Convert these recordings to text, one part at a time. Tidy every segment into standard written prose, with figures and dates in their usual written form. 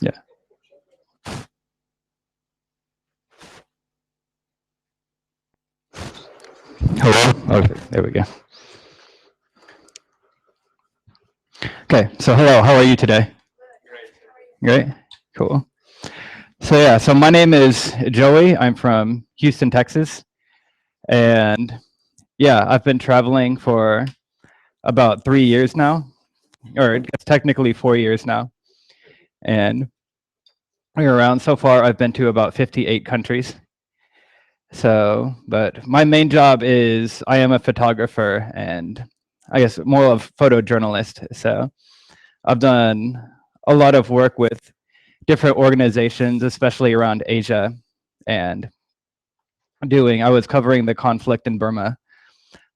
Yeah. Hello? Okay, there we go. Okay, so hello, how are you today? Great. Cool. So yeah, so my name is Joey. I'm from Houston, Texas. And yeah, I've been traveling for about 3 years now, or it's technically 4 years now. And around so far, I've been to about 58 countries. So, but my main job is I am a photographer and I guess more of photojournalist. So I've done a lot of work with different organizations, especially around Asia, and I was covering the conflict in Burma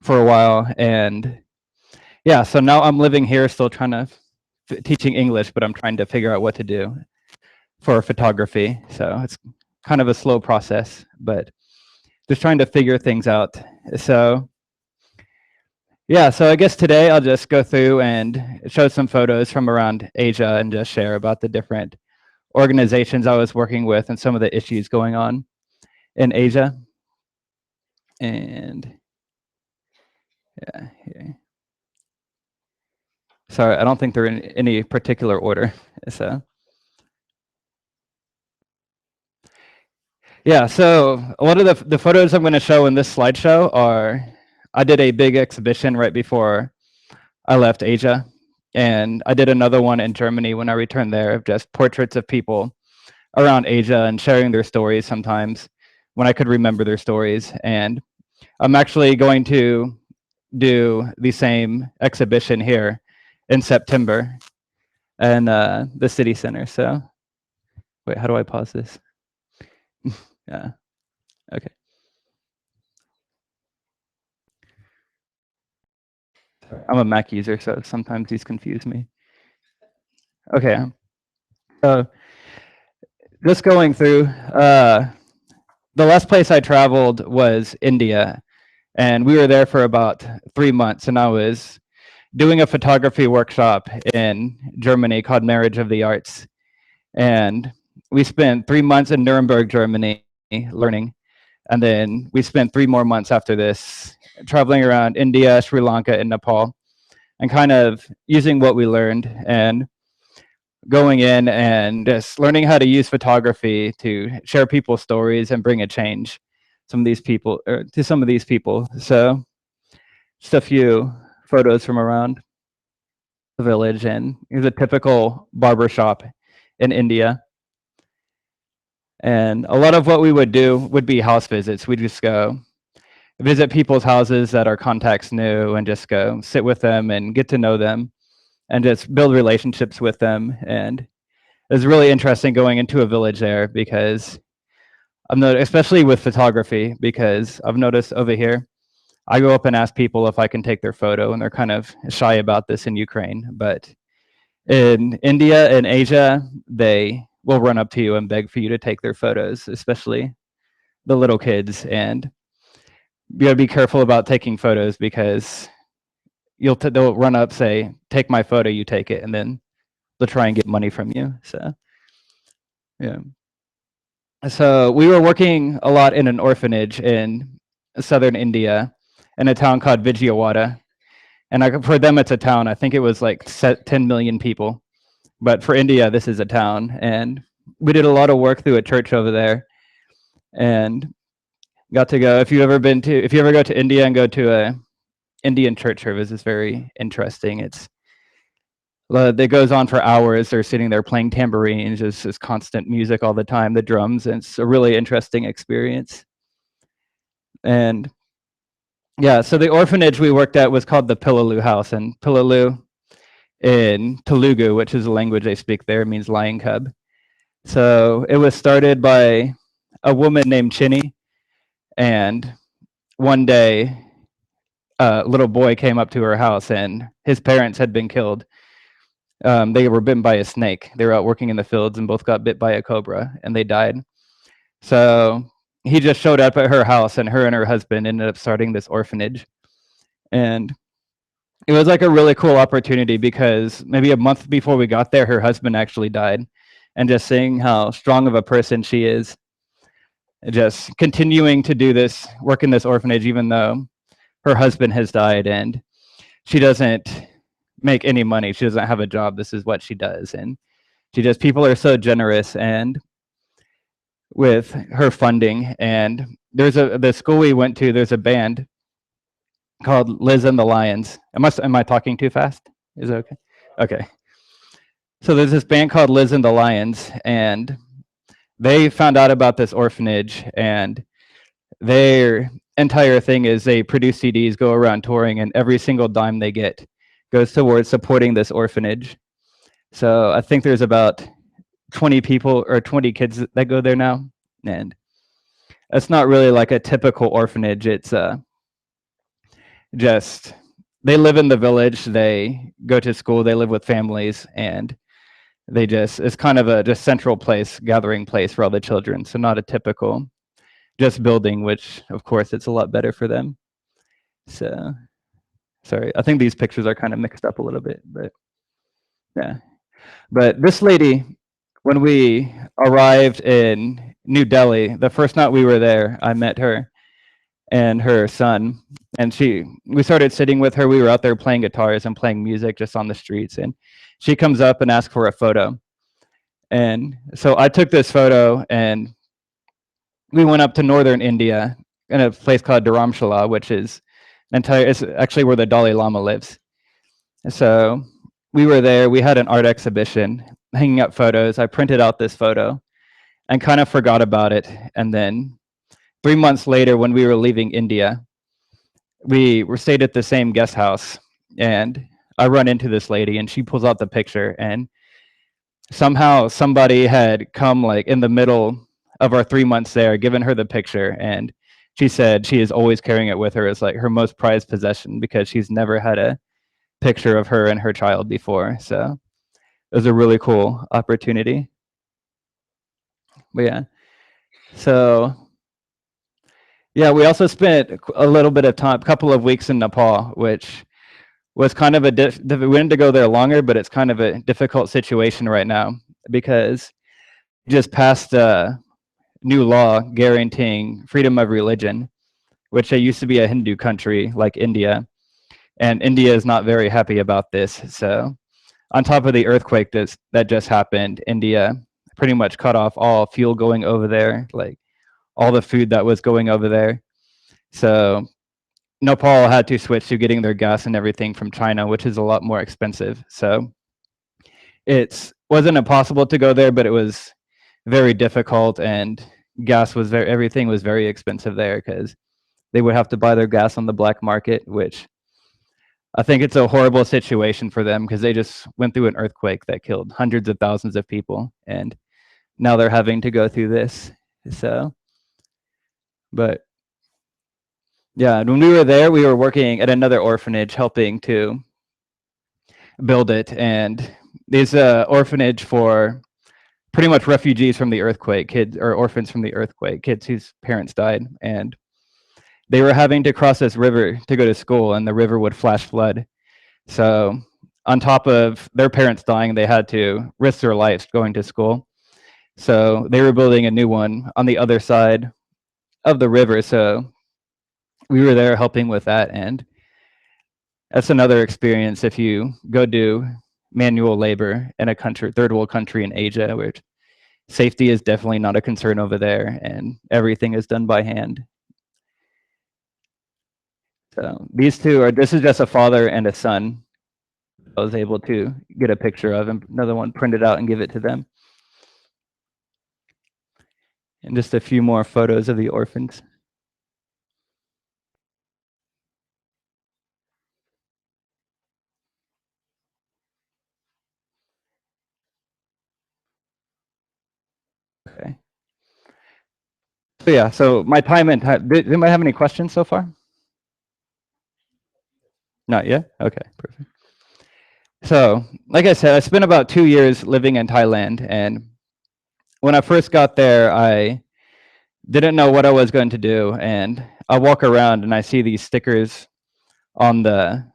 for a while. And yeah, so now I'm living here, still trying to teaching English, but I'm trying to figure out what to do for photography. So it's kind of a slow process, but just trying to figure things out. So yeah, so I guess today I'll just go through and show some photos from around Asia and just share about the different organizations I was working with and some of the issues going on in Asia. And yeah, here. Sorry, I don't think they're in any particular order. So yeah, so a lot of the photos I'm going to show in this slideshow are, I did a big exhibition right before I left Asia, and I did another one in Germany when I returned there of just portraits of people around Asia and sharing their stories sometimes when I could remember their stories. And I'm actually going to do the same exhibition here in September in the city center. So wait, how do I pause this? Yeah, okay. I'm a Mac user, so sometimes these confuse me. Okay. Just going through, the last place I traveled was India, and we were there for about 3 months, and I was doing a photography workshop in Germany called Marriage of the Arts. And we spent 3 months in Nuremberg, Germany, learning. And then we spent 3 more months after this traveling around India, Sri Lanka, and Nepal, and kind of using what we learned and going in and just learning how to use photography to share people's stories and bring a change some of these people to some of these people. So just a few photos from around the village, and here's a typical barber shop in India. And a lot of what we would do would be house visits. We'd just go visit people's houses that our contacts knew and just go sit with them and get to know them and just build relationships with them. And it was really interesting going into a village there because I've noticed, especially with photography, because I've noticed over here, I go up and ask people if I can take their photo, and they're kind of shy about this in Ukraine. But in India and Asia, they will run up to you and beg for you to take their photos, especially the little kids. And you gotta be careful about taking photos because they'll run up, say, "Take my photo," you take it, and then they'll try and get money from you. So yeah. So we were working a lot in an orphanage in southern India in a town called Vijayawada. And for them, it's a town. I think it was like 10 million people. But for India, this is a town. And we did a lot of work through a church over there and got to go. If you ever go to India and go to a Indian church service, it's very interesting. It goes on for hours. They're sitting there playing tambourines, just constant music all the time, the drums, and it's a really interesting experience. And yeah, so the orphanage we worked at was called the Pillalu House, and Pillalu in Telugu, which is the language they speak there, means lion cub. So it was started by a woman named Chinny, and one day a little boy came up to her house and his parents had been killed. They were bitten by a snake. They were out working in the fields and both got bit by a cobra and they died. So he just showed up at her house, and her husband ended up starting this orphanage. And it was like a really cool opportunity because maybe a month before we got there, her husband actually died. And just seeing how strong of a person she is, just continuing to do this, work in this orphanage, even though her husband has died and she doesn't make any money. She doesn't have a job. This is what she does. And she just, people are so generous and with her funding. And the school we went to, there's a band called Liz and the Lions. Am I talking too fast? Is it okay? Okay. So there's this band called Liz and the Lions, and they found out about this orphanage, and their entire thing is they produce CDs, go around touring, and every single dime they get goes towards supporting this orphanage. So I think there's about 20 people or 20 kids that go there now, and it's not really like a typical orphanage. It's just they live in the village, they go to school, they live with families, and they just, it's kind of a just central place, gathering place for all the children. So not a typical just building, which of course it's a lot better for them. So sorry, I think these pictures are kind of mixed up a little bit, but yeah. But this lady, when we arrived in New Delhi, the first night we were there, I met her and her son, and we started sitting with her. We were out there playing guitars and playing music just on the streets, and she comes up and asks for a photo. And so I took this photo, and we went up to northern India in a place called Dharamshala, which is it's actually where the Dalai Lama lives. So we were there, we had an art exhibition, hanging up photos. I printed out this photo and kind of forgot about it. And then 3 months later, when we were leaving India, we were stayed at the same guest house, and I run into this lady, and she pulls out the picture, and somehow somebody had come like in the middle of our 3 months there, given her the picture, and she said she is always carrying it with her as like her most prized possession because she's never had a picture of her and her child before. So it was a really cool opportunity. But yeah, so yeah, we also spent a little bit of time, a couple of weeks in Nepal, which was kind of we wanted to go there longer, but it's kind of a difficult situation right now because just passed a new law guaranteeing freedom of religion, which used to be a Hindu country like India, and India is not very happy about this. So on top of the earthquake that just happened, India pretty much cut off all fuel going over there, like all the food that was going over there. So Nepal had to switch to getting their gas and everything from China, which is a lot more expensive. So it wasn't impossible to go there, but it was very difficult, and everything was very expensive there because they would have to buy their gas on the black market, which I think it's a horrible situation for them because they just went through an earthquake that killed hundreds of thousands of people, and now they're having to go through this. So, but yeah, when we were there, we were working at another orphanage, helping to build it, and there's a orphanage for pretty much refugees from the earthquake, kids or orphans from the earthquake, kids whose parents died, and they were having to cross this river to go to school, and the river would flash flood. So on top of their parents dying, they had to risk their lives going to school. So they were building a new one on the other side of the river. So we were there helping with that, and that's another experience if you go do manual labor in a country, third world country in Asia, where safety is definitely not a concern over there, and everything is done by hand. So these two are, this is just a father and a son I was able to get a picture of, and another one printed out and give it to them. And just a few more photos of the orphans. Okay. So yeah, so my time and did anybody have any questions so far? Not yet? Okay, perfect. So, like I said, I spent about 2 years living in Thailand, and when I first got there, I didn't know what I was going to do, and I walk around and I see these stickers on the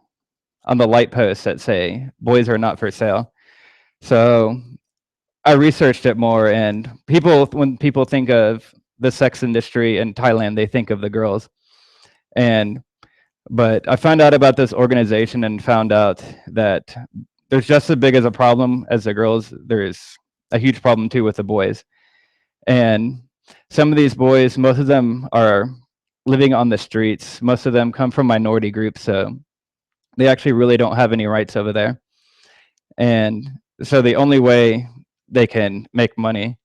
on the light posts that say boys are not for sale. So I researched it more, and when people think of the sex industry in Thailand, they think of the girls. And but I found out about this organization and found out that there's just as big as a problem as the girls. There's a huge problem too with the boys. And some of these boys, most of them are living on the streets. Most of them come from minority groups, so they actually really don't have any rights over there. And so the only way they can make money,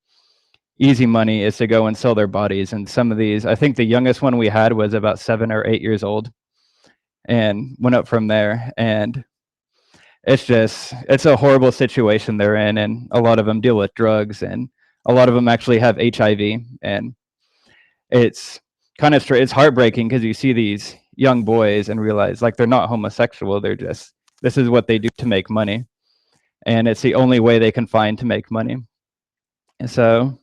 easy money, is to go and sell their bodies. And some of these, I think the youngest one we had was about 7 or 8 years old, and went up from there. And it's a horrible situation they're in, and a lot of them deal with drugs, and a lot of them actually have HIV. And it's it's heartbreaking because you see these young boys and realize like they're not homosexual, they're just, this is what they do to make money, and it's the only way they can find to make money. And so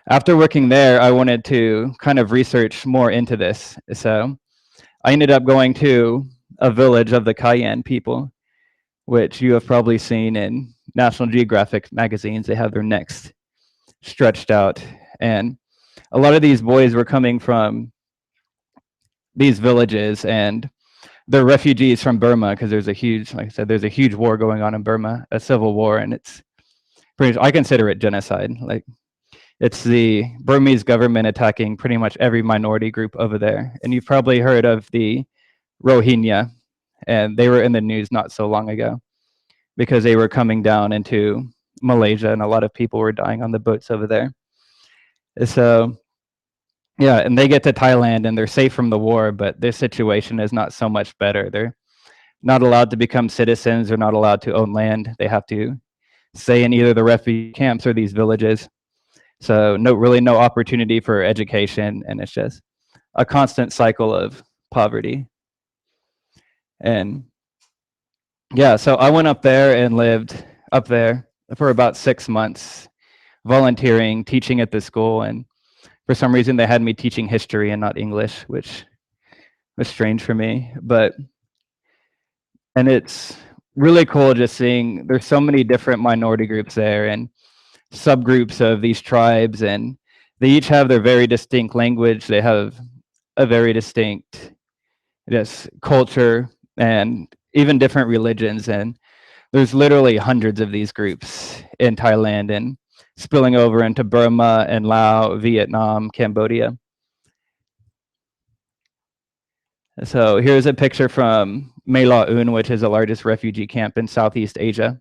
after working there, I wanted to kind of research more into this. So I ended up going to a village of the Cayenne people, which you have probably seen in National Geographic magazines. They have their necks stretched out. And a lot of these boys were coming from these villages, and they're refugees from Burma because there's a huge, like I said, there's a huge war going on in Burma, a civil war, and it's pretty, I consider it genocide. Like, it's the Burmese government attacking pretty much every minority group over there. And you've probably heard of the Rohingya, and they were in the news not so long ago because they were coming down into Malaysia, and a lot of people were dying on the boats over there. So yeah, and they get to Thailand and they're safe from the war, but their situation is not so much better. They're not allowed to become citizens. They're not allowed to own land. They have to stay in either the refugee camps or these villages. So really no opportunity for education, and it's just a constant cycle of poverty. And yeah, so I went up there and lived up there for about 6 months, volunteering, teaching at the school, and for some reason they had me teaching history and not English, which was strange for me. And it's really cool just seeing there's so many different minority groups there and subgroups of these tribes, and they each have their very distinct language. They have a very distinct culture and even different religions. And there's literally hundreds of these groups in Thailand and spilling over into Burma and Laos, Vietnam, Cambodia. So here's a picture from My La Un, which is the largest refugee camp in Southeast Asia.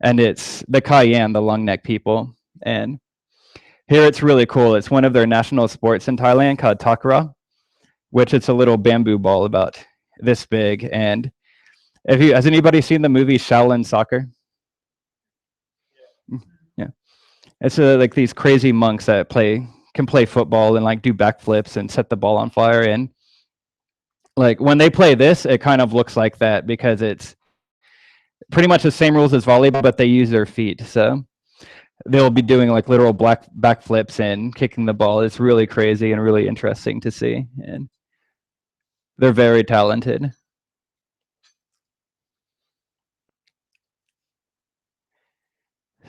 And it's the Cayenne, the long neck people. And here it's really cool. It's one of their national sports in Thailand called Takra, which it's a little bamboo ball about this big. And has anybody seen the movie Shaolin Soccer? Yeah. It's like these crazy monks that can play football and like do backflips and set the ball on fire. And like when they play this, it kind of looks like that because it's pretty much the same rules as volleyball, but they use their feet. So they'll be doing like literal backflips and kicking the ball. It's really crazy and really interesting to see. And they're very talented.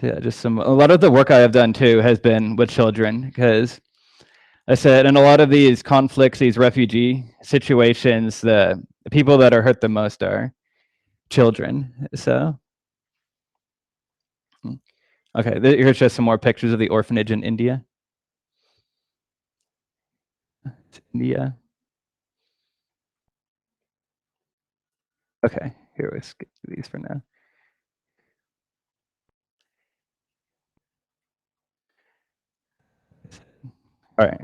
Yeah, a lot of the work I have done too has been with children, because I said in a lot of these conflicts, these refugee situations, the people that are hurt the most are children. So okay, here's just some more pictures of the orphanage in India. India. Okay, here, we'll skip these for now. All right.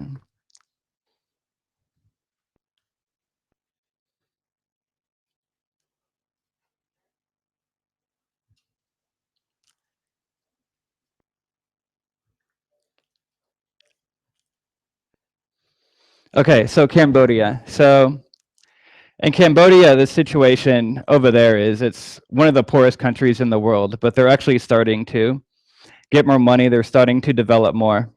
Okay, so Cambodia. So in Cambodia, the situation over there is it's one of the poorest countries in the world, but they're actually starting to get more money. They're starting to develop more.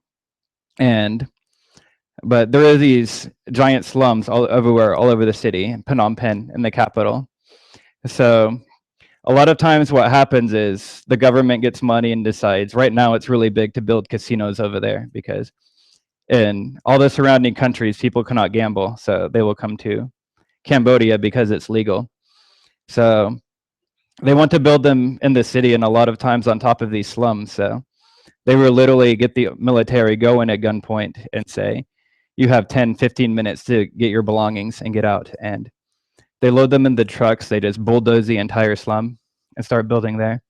But there are these giant slums everywhere, all over the city, Phnom Penh in the capital. So a lot of times what happens is the government gets money and decides right now it's really big to build casinos over there because in all the surrounding countries people cannot gamble, so they will come to Cambodia because it's legal. So they want to build them in the city and a lot of times on top of these slums. So they will literally get the military, go in at gunpoint and say, you have 10, 15 minutes to get your belongings and get out. And they load them in the trucks. They just bulldoze the entire slum and start building there.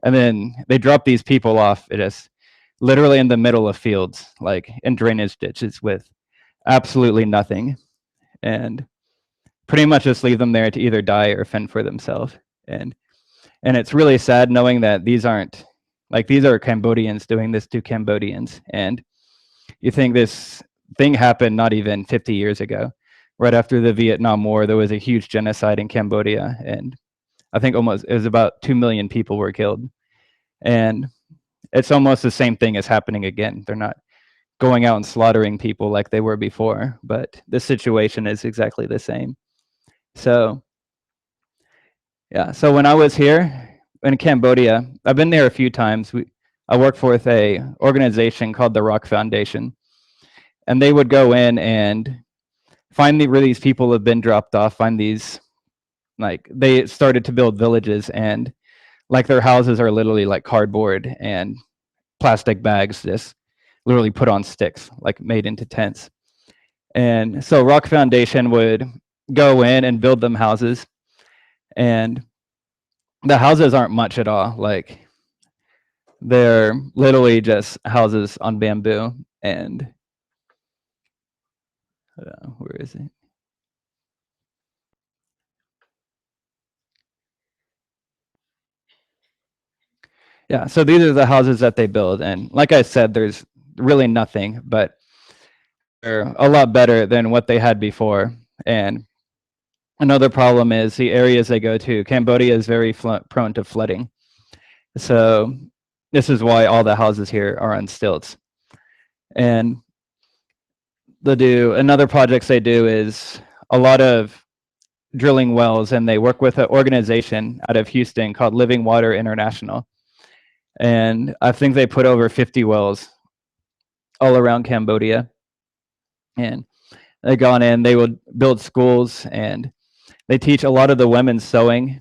And then they drop these people off. It is literally in the middle of fields, like in drainage ditches with absolutely nothing. And pretty much just leave them there to either die or fend for themselves. And it's really sad knowing that these aren't like these are Cambodians doing this to Cambodians. And you think this thing happened not even 50 years ago. Right after the Vietnam War, there was a huge genocide in Cambodia, and I think almost it was about 2 million people were killed. And it's almost the same thing as happening again. They're not going out and slaughtering people like they were before, but the situation is exactly the same. So yeah, so when I was here in Cambodia, I've been there a few times. I worked for a organization called the Rock Foundation, and they would go in and find where these people have been dropped off, find these, like they started to build villages, and like their houses are literally like cardboard and plastic bags just literally put on sticks, like made into tents. And so Rock Foundation would go in and build them houses, and the houses aren't much at all. Like they're literally just houses on bamboo. And where is it? Yeah, so these are the houses that they build, and like I said, there's really nothing, but they're a lot better than what they had before. And another problem is the areas they go to. Cambodia is very prone to flooding, so this is why all the houses here are on stilts. And they do another projects they do is a lot of drilling wells, and they work with an organization out of Houston called Living Water International. And I think they put over 50 wells all around Cambodia. And they gone in, they would build schools, and they teach a lot of the women sewing.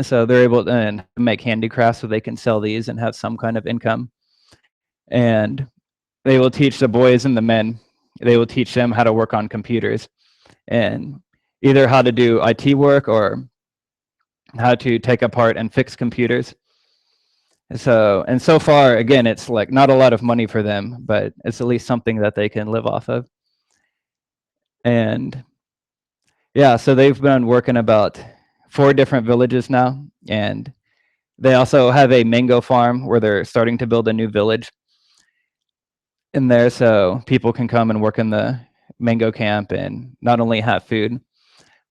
So they're able to make handicrafts so they can sell these and have some kind of income. And they will teach the boys and the men, they will teach them how to work on computers and either how to do IT work or how to take apart and fix computers. So, and so far, again, it's like not a lot of money for them, but it's at least something that they can live off of. And yeah, so they've been working about 4 different villages now, and they also have a mango farm where they're starting to build a new village in there so people can come and work in the mango camp and not only have food,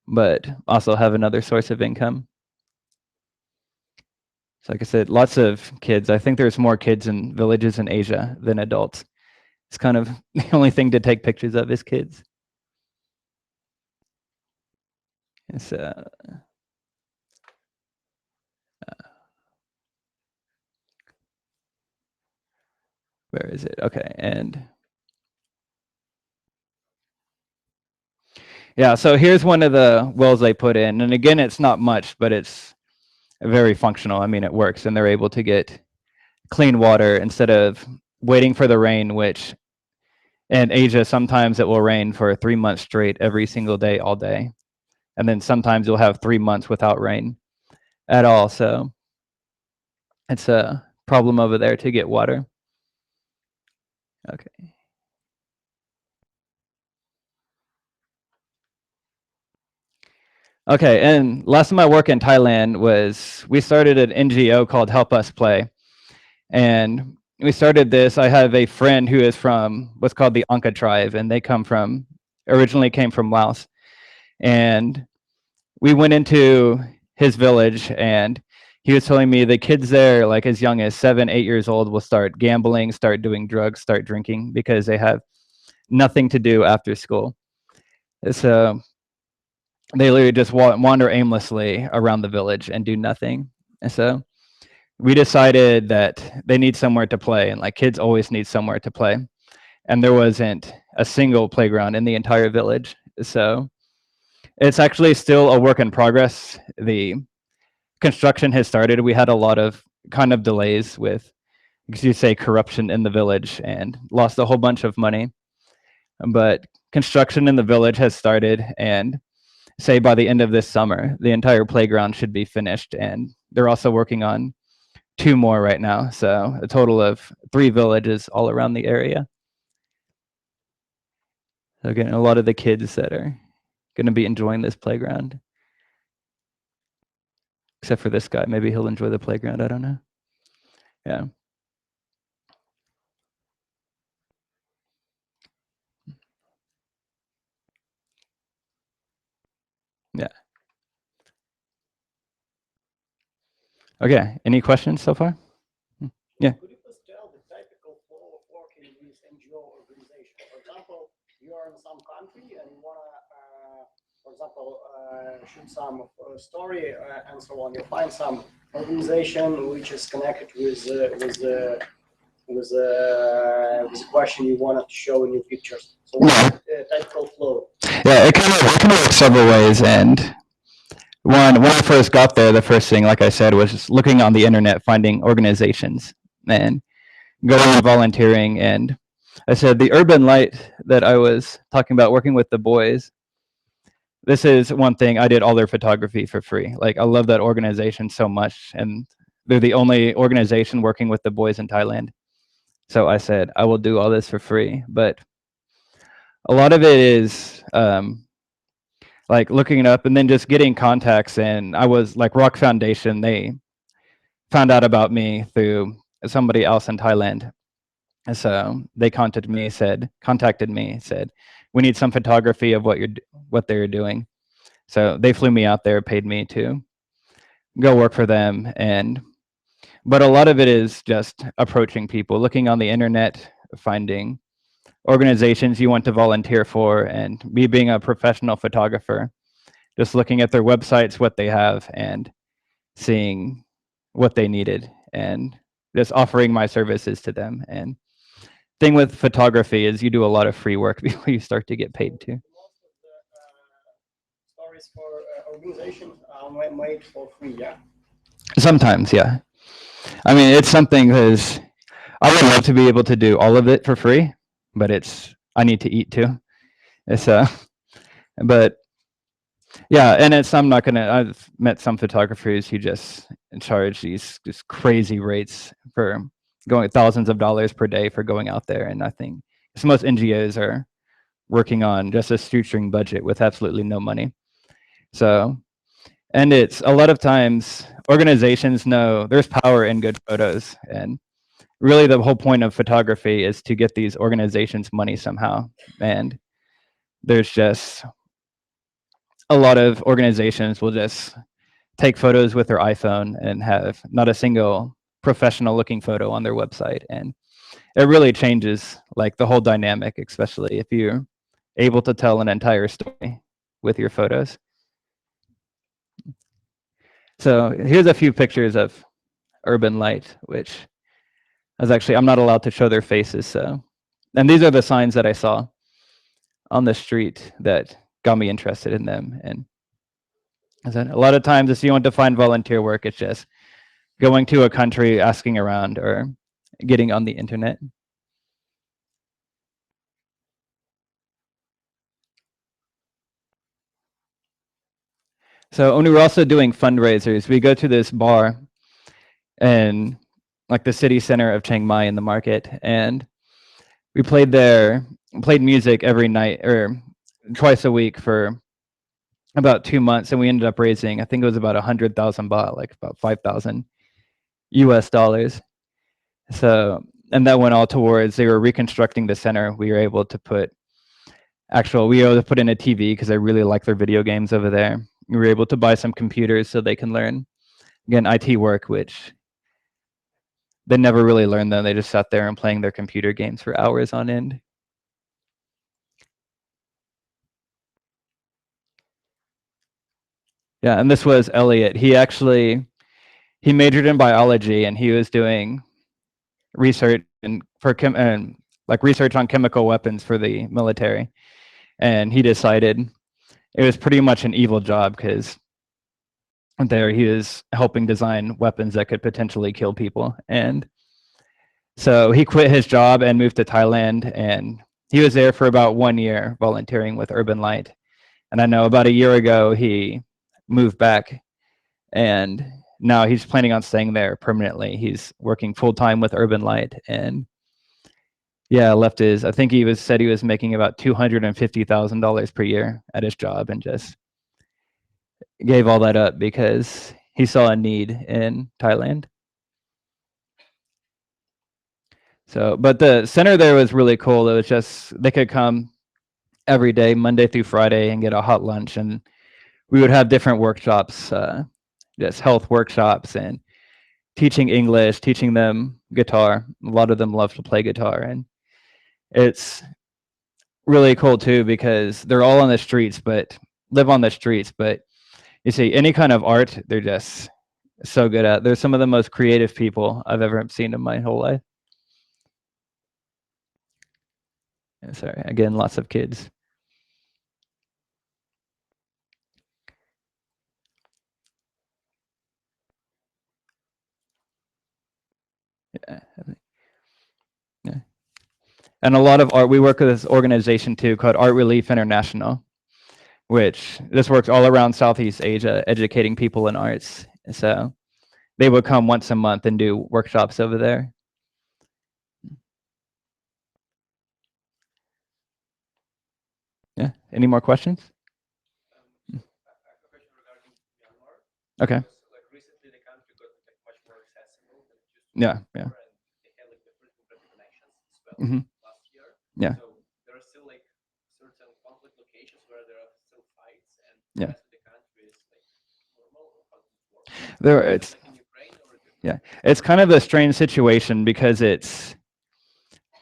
but also have another source of income. So like I said, lots of kids. I think there's more kids in villages in Asia than adults. It's kind of the only thing to take pictures of is kids. It's, where is it? Okay, and yeah, so here's one of the wells they put in. And again, it's not much, but it's very functional. I mean, it works, and they're able to get clean water instead of waiting for the rain, which in Asia, sometimes it will rain for 3 months straight, every single day, all day. And then sometimes you'll have 3 months without rain at all. So it's a problem over there to get water. Okay. Okay, and last time I worked in Thailand was we started an NGO called Help Us Play. And we started this. I have a friend who is from what's called the Anka tribe, and they originally came from Laos. And we went into his village, and he was telling me the kids there, like as young as 7, 8 years old, will start gambling, start doing drugs, start drinking because they have nothing to do after school. So they literally just wander aimlessly around the village and do nothing. And so we decided that they need somewhere to play, and like kids always need somewhere to play. And there wasn't a single playground in the entire village. So it's actually still a work in progress. The construction has started. We had a lot of kind of delays with, as you say, corruption in the village and lost a whole bunch of money. But construction in the village has started, and say by the end of this summer, the entire playground should be finished. And they're also working on 2 more right now. So a total of 3 villages all around the area. So again, a lot of the kids that are going to be enjoying this playground. Except for this guy. Maybe he'll enjoy the playground. I don't know. Yeah. Yeah. Okay. Any questions so far? Yeah. Could you please tell the typical flow of working with NGO organization? For example, you are in some country and you want to, for example, shoot some story and so on. You find some organization which is connected with the question you wanted to show in your pictures. So what's the typical flow? Yeah, it can work several ways. And when I first got there, the first thing, like I said, was just looking on the internet, finding organizations and going and volunteering. And I said the urban light that I was talking about working with the boys, this is one thing. I did all their photography for free. Like I love that organization so much, and they're the only organization working with the boys in Thailand. So I said I will do all this for free. But a lot of it is like looking it up and then just getting contacts. And I was like Rock Foundation. They found out about me through somebody else in Thailand. And so they contacted me, said, we need some photography of what they're doing. So they flew me out there, paid me to go work for them. But a lot of it is just approaching people, looking on the internet, finding organizations you want to volunteer for, and me being a professional photographer, just looking at their websites, what they have, and seeing what they needed, and just offering my services to them. And thing with photography is you do a lot of free work before you start to get paid too. Most of the stories for organizations are made for free, yeah? Sometimes, yeah. I mean, it's something because I would love to be able to do all of it for free, but I need to eat too. It's but yeah, and I'm not gonna. I've met some photographers who just charge these just crazy rates for going thousands of dollars per day for going out there, and I think most NGOs are working on just a shoestring budget with absolutely no money. So, and it's a lot of times organizations know there's power in good photos, and really the whole point of photography is to get these organizations money somehow. And there's just a lot of organizations will just take photos with their iPhone and have not a single professional looking photo on their website. And it really changes like the whole dynamic, especially if you're able to tell an entire story with your photos. So here's a few pictures of urban light, which I'm not allowed to show their faces. So, and these are the signs that I saw on the street that got me interested in them. And a lot of times if you want to find volunteer work, it's just going to a country, asking around, or getting on the internet. So when we were also doing fundraisers, we go to this bar in like the city center of Chiang Mai in the market, and we played music every night or twice a week for about 2 months, and we ended up raising, I think it was about 100,000 baht, like about 5,000 US dollars. So, and that went all towards, they were reconstructing the center. We were able to put in a TV because I really like their video games over there. We were able to buy some computers so they can learn, again, IT work, which they never really learned them. They just sat there and playing their computer games for hours on end. Yeah, and this was Elliot. He majored in biology, and he was doing research and like research on chemical weapons for the military. And he decided it was pretty much an evil job because there he was helping design weapons that could potentially kill people. And so he quit his job and moved to Thailand, and he was there for about 1 year volunteering with Urban Light. And I know about a year ago he moved back, and now he's planning on staying there permanently. He's working full time with Urban Light, and yeah, left his. I think said he was making about $250,000 per year at his job, and just gave all that up because he saw a need in Thailand. So, but the center there was really cool. It was just they could come every day, Monday through Friday, and get a hot lunch, and we would have different workshops, just health workshops and teaching English, teaching them guitar. A lot of them love to play guitar, and it's really cool too because they're all on the streets, but live on the streets. But you see, any kind of art, they're just so good at. They're some of the most creative people I've ever seen in my whole life. Sorry, again, lots of kids. Yeah, yeah. And a lot of art. We work with this organization too called Art Relief International, which this works all around Southeast Asia, educating people in arts. So they would come once a month and do workshops over there. Yeah. Any more questions? Okay. Yeah. Yeah. Hmm. Yeah. Yeah. There, it's yeah, it's kind of a strange situation because it's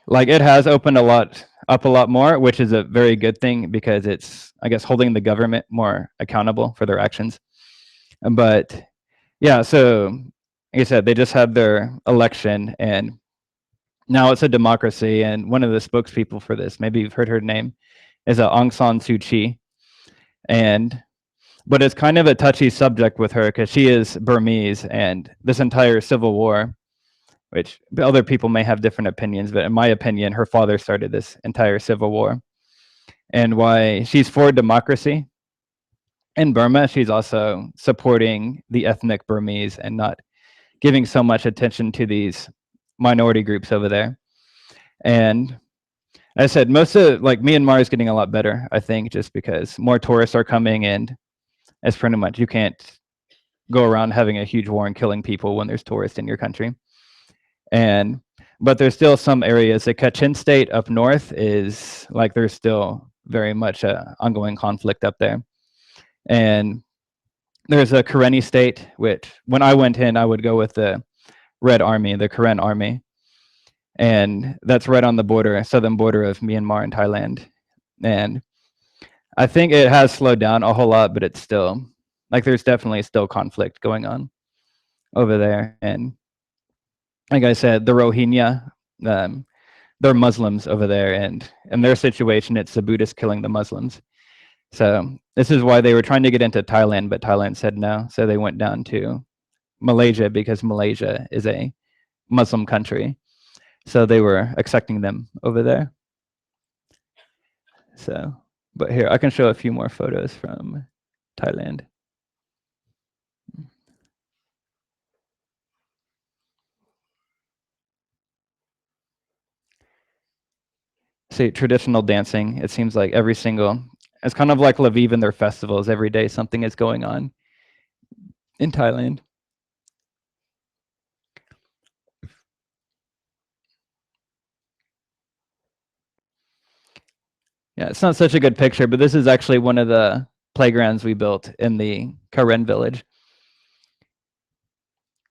like it has opened a lot up a lot more, which is a very good thing because it's I guess holding the government more accountable for their actions. But yeah, so like I said, they just had their election and now it's a democracy. And one of the spokespeople for this, maybe you've heard her name, is Aung San Suu Kyi. And but it's kind of a touchy subject with her because she is Burmese, and this entire civil war, which other people may have different opinions, but in my opinion, her father started this entire civil war. And why she's for democracy in Burma, she's also supporting the ethnic Burmese and not giving so much attention to these minority groups over there. And I said, most of like Myanmar is getting a lot better, I think, just because more tourists are coming, and it's pretty much you can't go around having a huge war and killing people when there's tourists in your country. And but there's still some areas. The Kachin state up north is like there's still very much a ongoing conflict up there. And there's a Karenni state, which when I went in, I would go with the Red Army, the Karen Army, and that's right on the border, southern border of Myanmar and Thailand. And I think it has slowed down a whole lot, but it's still like there's definitely still conflict going on over there. And like I said, the Rohingya, um, they're Muslims over there, and in their situation, it's the Buddhists killing the Muslims. So this is why they were trying to get into Thailand, but Thailand said no. So they went down to Malaysia because Malaysia is a Muslim country. So they were accepting them over there. So, but here, I can show a few more photos from Thailand. See, traditional dancing, it seems like it's kind of like Lviv and their festivals. Every day something is going on in Thailand. Yeah, it's not such a good picture, but this is actually one of the playgrounds we built in the Karen village.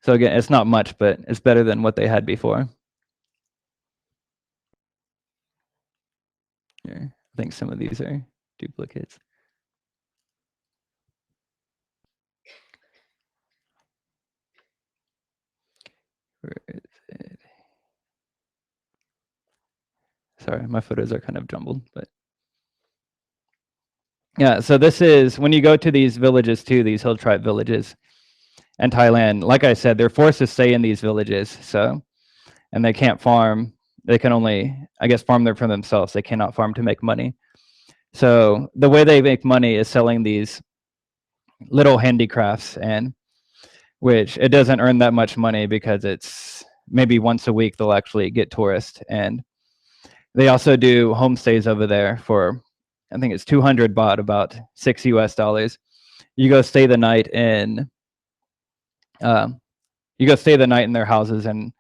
So again, it's not much, but it's better than what they had before. Here, I think some of these are duplicates. Sorry, my photos are kind of jumbled, but yeah. So this is when you go to these villages too, these hill tribe villages in Thailand. Like I said, they're forced to stay in these villages. So and they can't farm. They can only, I guess, farm there for themselves. They cannot farm to make money. So the way they make money is selling these little handicrafts, and which it doesn't earn that much money because it's maybe once a week they'll actually get tourists. And they also do homestays over there for, I think it's 200 baht, about $6 US. You go stay the night in, you go stay the night in their houses, and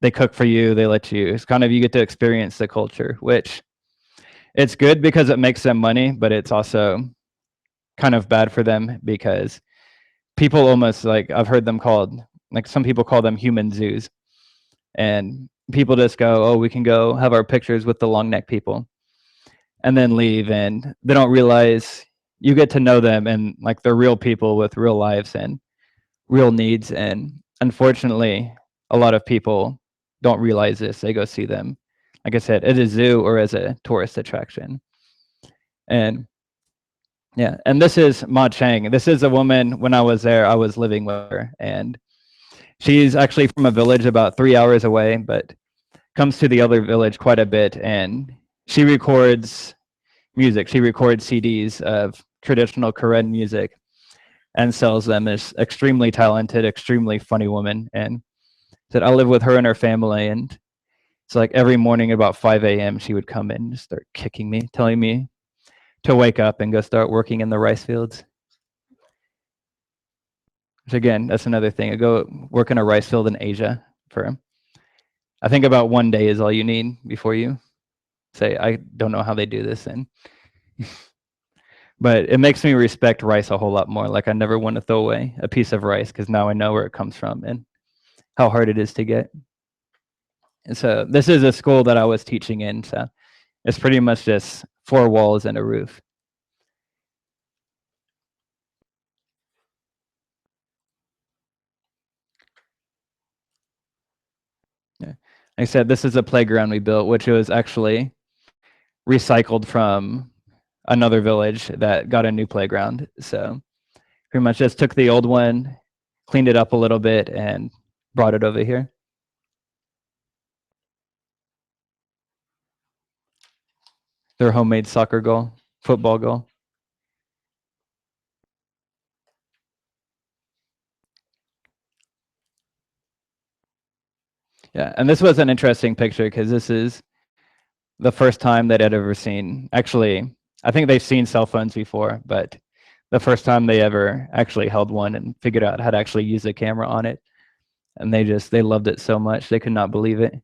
they cook for you. They let you. It's kind of, you get to experience the culture, which it's good because it makes them money, but it's also kind of bad for them because people almost, like, I've heard them called, like, some people call them human zoos, and people just go, oh, we can go have our pictures with the long neck people and then leave, and they don't realize you get to know them, and like they're real people with real lives and real needs. And unfortunately, a lot of people don't realize this. They go see them, like I said, at a zoo or as a tourist attraction. And yeah, and this is Ma Chang. This is a woman, when I was there, I was living with her, and she's actually from a village about 3 hours away, but comes to the other village quite a bit, and she records music. She records CDs of traditional Karen music and sells them. Is extremely talented, extremely funny woman, and said I live with her and her family, and it's like every morning about 5 a.m. she would come in and start kicking me, telling me to wake up and go start working in the rice fields. Which again, that's another thing. I go work in a rice field in Asia for, I think about 1 day is all you need before you say, I don't know how they do this. And but it makes me respect rice a whole lot more. Like, I never want to throw away a piece of rice because now I know where it comes from and how hard it is to get. And so this is a school that I was teaching in. So it's pretty much just 4 walls and a roof. Yeah. Like I said, this is a playground we built, which was actually recycled from another village that got a new playground. So pretty much just took the old one, cleaned it up a little bit, and brought it over here. Their homemade soccer goal, football goal. Yeah, and this was an interesting picture because this is the first time that I'd ever seen. Actually, I think they've seen cell phones before, but the first time they ever actually held one and figured out how to actually use a camera on it. And they loved it so much. They could not believe it.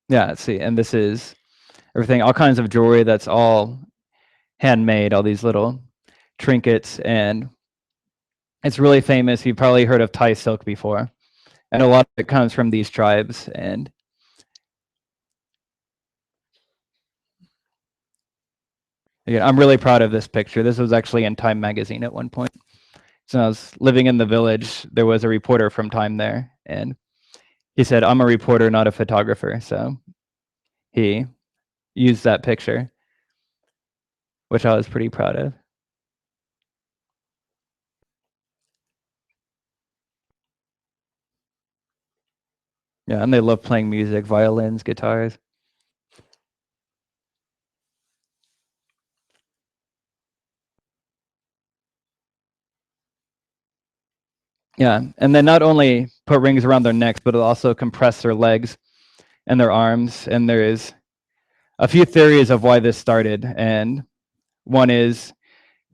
Yeah, see, and this is everything, all kinds of jewelry that's all handmade, all these little trinkets, and it's really famous. You've probably heard of Thai silk before, and a lot of it comes from these tribes. And again, I'm really proud of this picture. This was actually in Time magazine at one point. So I was living in the village. There was a reporter from Time there, and he said, I'm a reporter, not a photographer. So he used that picture, which I was pretty proud of. Yeah, and they love playing music, violins, guitars. Yeah, and then not only put rings around their necks, but it'll also compress their legs and their arms. And there is a few theories of why this started. And one is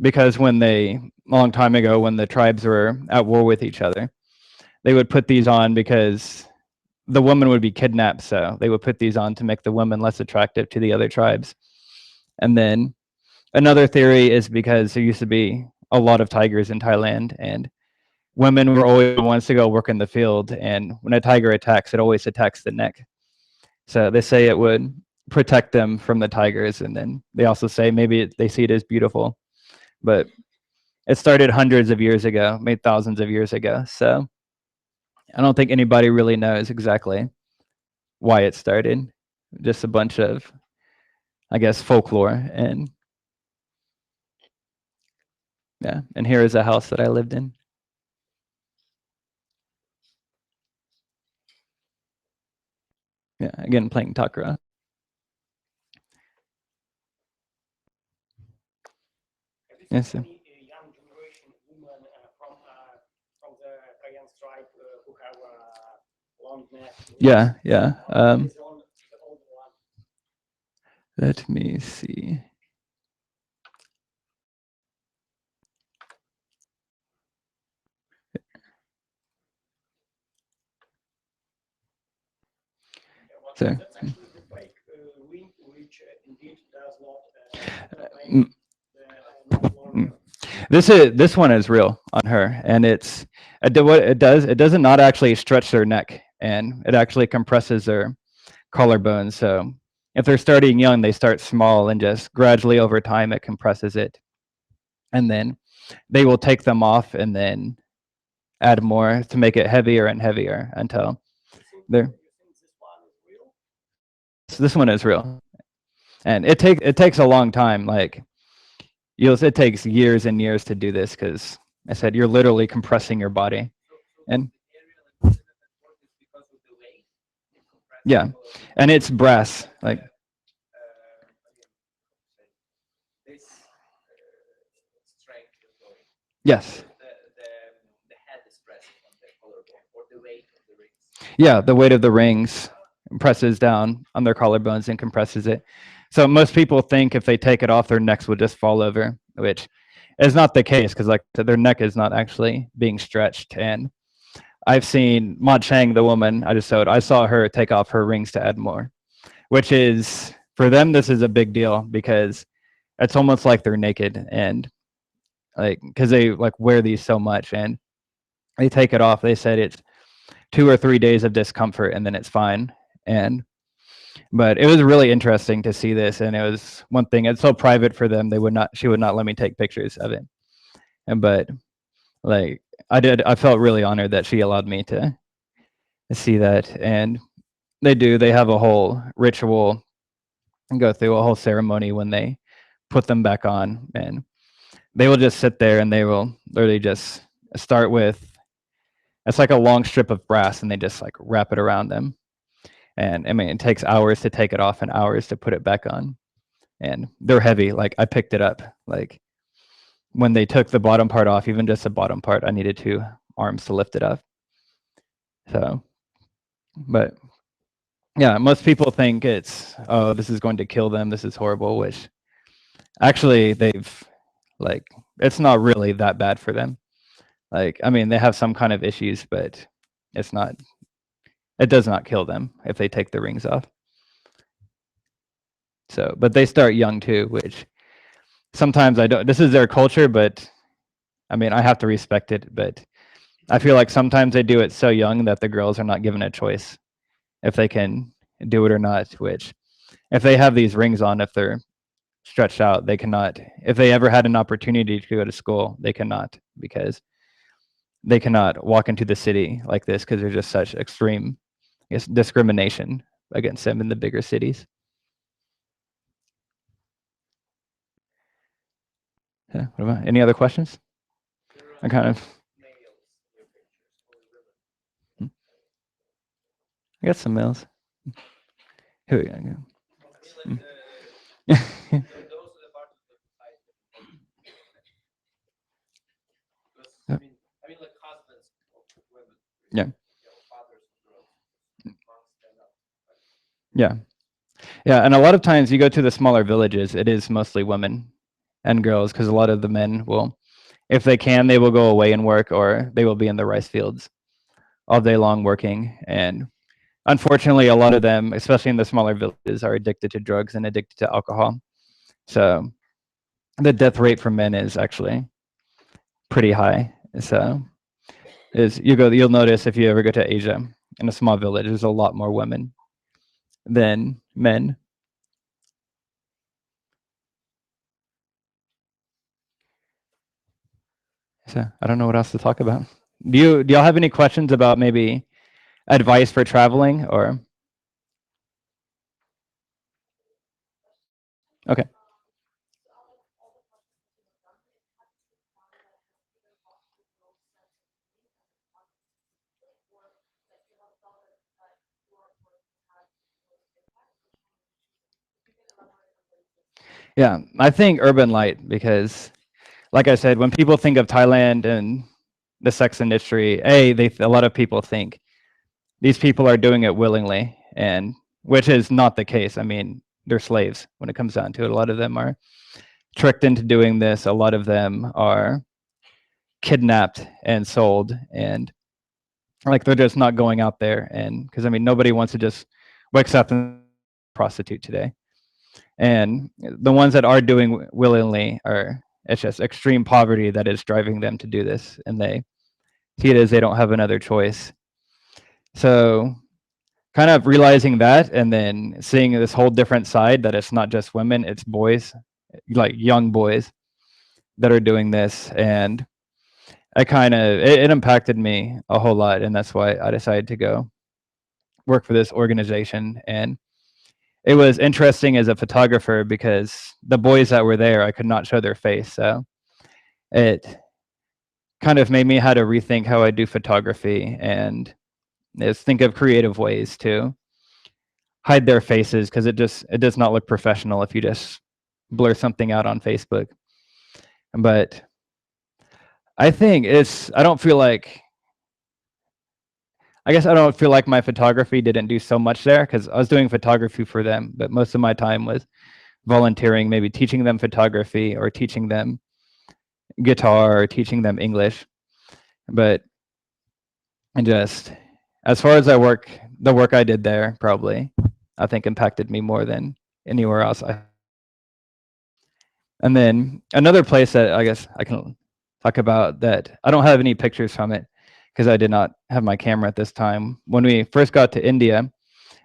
because a long time ago, when the tribes were at war with each other, they would put these on because the woman would be kidnapped. So they would put these on to make the women less attractive to the other tribes. And then another theory is because there used to be a lot of tigers in Thailand, and women were always the ones to go work in the field. And when a tiger attacks, it always attacks the neck. So they say it would protect them from the tigers. And then they also say maybe they see it as beautiful. But it started hundreds of years ago, made thousands of years ago. So I don't think anybody really knows exactly why it started. Just a bunch of, I guess, folklore. And yeah, and here is a house that I lived in. Yeah, again, playing Takara. Yes. Any young generation women from the Kayan tribe who have long neck? Yeah, yeah. Is the older one. Let me see. So, That's actually the fake wing, which indeed does not make the neck longer. this one is real on her, and it's what it does. It doesn't not actually stretch their neck, and it actually compresses their collarbones. So if they're starting young, they start small, and just gradually over time it compresses it, and then they will take them off and then add more to make it heavier and heavier until they're. You think this one is real? So this one is real, and it takes a long time. Like it takes years and years to do this because I said you're literally compressing your body, and yeah, and it's brass. Like yes, yeah, the weight of the rings presses down on their collarbones and compresses it. So most people think if they take it off, their necks will just fall over, which is not the case because like their neck is not actually being stretched. And I've seen Ma Chang, the woman I just showed, I saw her take off her rings to add more, which is for them, this is a big deal because it's almost like they're naked and like because they like wear these so much and they take it off. They said it's 2 or 3 days of discomfort and then it's fine. And but it was really interesting to see this, and it was one thing. It's so private for them. She would not let me take pictures of it. And but like I did, I felt really honored that she allowed me to see that. And they do. They have a whole ritual and go through a whole ceremony when they put them back on, and they will just sit there and they will literally just start with. It's like a long strip of brass, and they just like wrap it around them. And I mean, it takes hours to take it off and hours to put it back on. And they're heavy. Like I picked it up. Like when they took the bottom part off, even just the bottom part, I needed 2 arms to lift it up. So, but yeah, most people think it's, oh, this is going to kill them. This is horrible, which actually they've like, it's not really that bad for them. Like, I mean, they have some kind of issues, but it's not, it does not kill them if they take the rings off. So, but they start young too, which sometimes I don't, this is their culture, but I mean, I have to respect it, but I feel like sometimes they do it so young that the girls are not given a choice if they can do it or not, which if they have these rings on, if they're stretched out, they cannot, if they ever had an opportunity to go to school, they cannot because they cannot walk into the city like this because there's just such extreme, I guess, discrimination against them in the bigger cities. Yeah, what about any other questions? I kind of, I got some males. Here we go. Yeah. Yeah. Yeah. And a lot of times you go to the smaller villages, it is mostly women and girls because a lot of the men will, if they can, they will go away and work or they will be in the rice fields all day long working. And unfortunately, a lot of them, especially in the smaller villages, are addicted to drugs and addicted to alcohol. So the death rate for men is actually pretty high. So you'll notice if you ever go to Asia in a small village, there's a lot more women than men. So I don't know what else to talk about. Do y'all have any questions about maybe advice for traveling or? Okay. Yeah, I think urban light because, like I said, when people think of Thailand and the sex industry, a lot of people think these people are doing it willingly, and which is not the case. I mean, they're slaves when it comes down to it. A lot of them are tricked into doing this. A lot of them are kidnapped and sold, and like they're just not going out there. And because I mean, nobody wants to just wakes up and prostitute today. And the ones that are doing willingly are it's just extreme poverty that is driving them to do this, and they see it as they don't have another choice. So kind of realizing that and then seeing this whole different side that it's not just women, it's boys, like young boys that are doing this. And I kind of it impacted me a whole lot, and that's why I decided to go work for this organization. And it was interesting as a photographer because the boys that were there I could not show their face, so it kind of made me how to rethink how I do photography and is think of creative ways to hide their faces because it does not look professional if you just blur something out on Facebook. But I think it's I guess I don't feel like my photography didn't do so much there because I was doing photography for them, but most of my time was volunteering, maybe teaching them photography or teaching them guitar or teaching them English. But and just as far as the work I did there probably I think impacted me more than anywhere else. And then another place that I guess I can talk about that I don't have any pictures from it because I did not have my camera at this time. When we first got to India,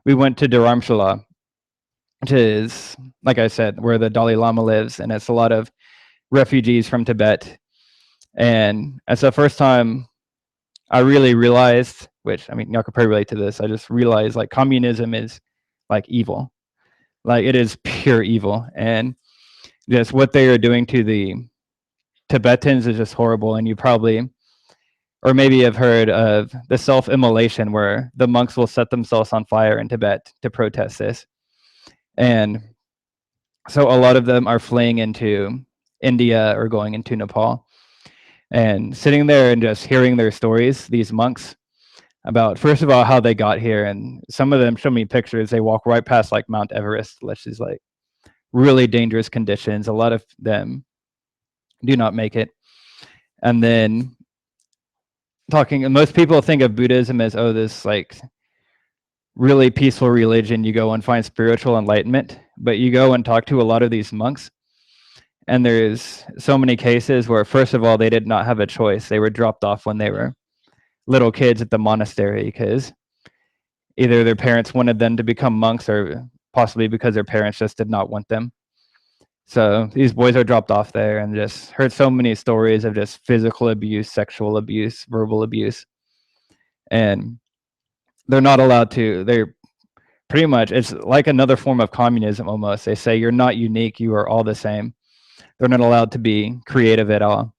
we went to Dharamshala, which is, like I said, where the Dalai Lama lives, and it's a lot of refugees from Tibet. And it's the first time I really realized, which I mean, y'all could probably relate to this. I just realized like communism is like evil, like it is pure evil, and just what they are doing to the Tibetans is just horrible. And you probably, or maybe have heard of the self-immolation, where the monks will set themselves on fire in Tibet to protest this. And so a lot of them are fleeing into India or going into Nepal. And sitting there and just hearing their stories, these monks, about first of all how they got here, and some of them show me pictures. They walk right past like Mount Everest, which is like really dangerous conditions. A lot of them do not make it. And then talking, and most people think of Buddhism as this like really peaceful religion. You go and find spiritual enlightenment, but you go and talk to a lot of these monks, and there's so many cases where first of all they did not have a choice. They were dropped off when they were little kids at the monastery because either their parents wanted them to become monks or possibly because their parents just did not want them. So these boys are dropped off there, and just heard so many stories of just physical abuse, sexual abuse, verbal abuse. And they're not allowed to, they're pretty much, it's like another form of communism almost. They say you're not unique, you are all the same. They're not allowed to be creative at all.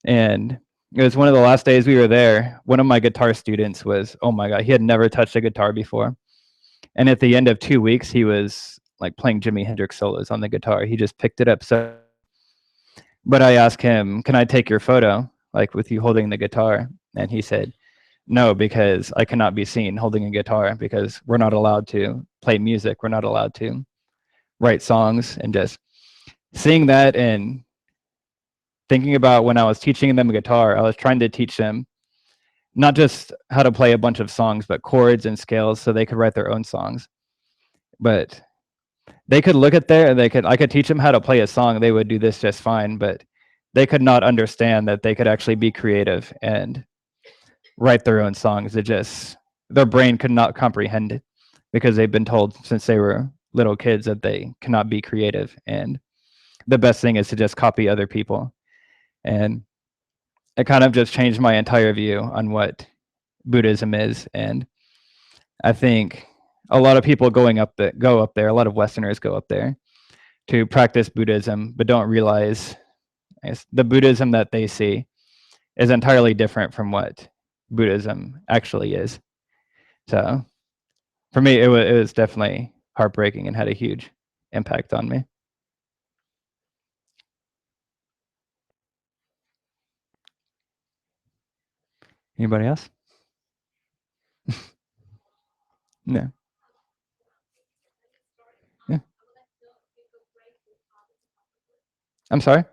And it was one of the last days we were there. One of my guitar students was, oh my God, he had never touched a guitar before. And at the end of 2 weeks, he was like playing Jimi Hendrix solos on the guitar. He just picked it up. So, but I asked him, can I take your photo, like with you holding the guitar? And he said, no, because I cannot be seen holding a guitar because we're not allowed to play music. We're not allowed to write songs. And just seeing that and thinking about when I was teaching them guitar, I was trying to teach them not just how to play a bunch of songs, but chords and scales so they could write their own songs. But they could look at there and I could teach them how to play a song. They would do this just fine, but they could not understand that they could actually be creative and write their own songs. It just, their brain could not comprehend it because they've been told since they were little kids that they cannot be creative. And the best thing is to just copy other people. And it kind of just changed my entire view on what Buddhism is. And I think a lot of people go up there, a lot of Westerners go up there to practice Buddhism, but don't realize the Buddhism that they see is entirely different from what Buddhism actually is. So for me, it was definitely heartbreaking and had a huge impact on me. Anybody else? No. Yeah. I'm sorry?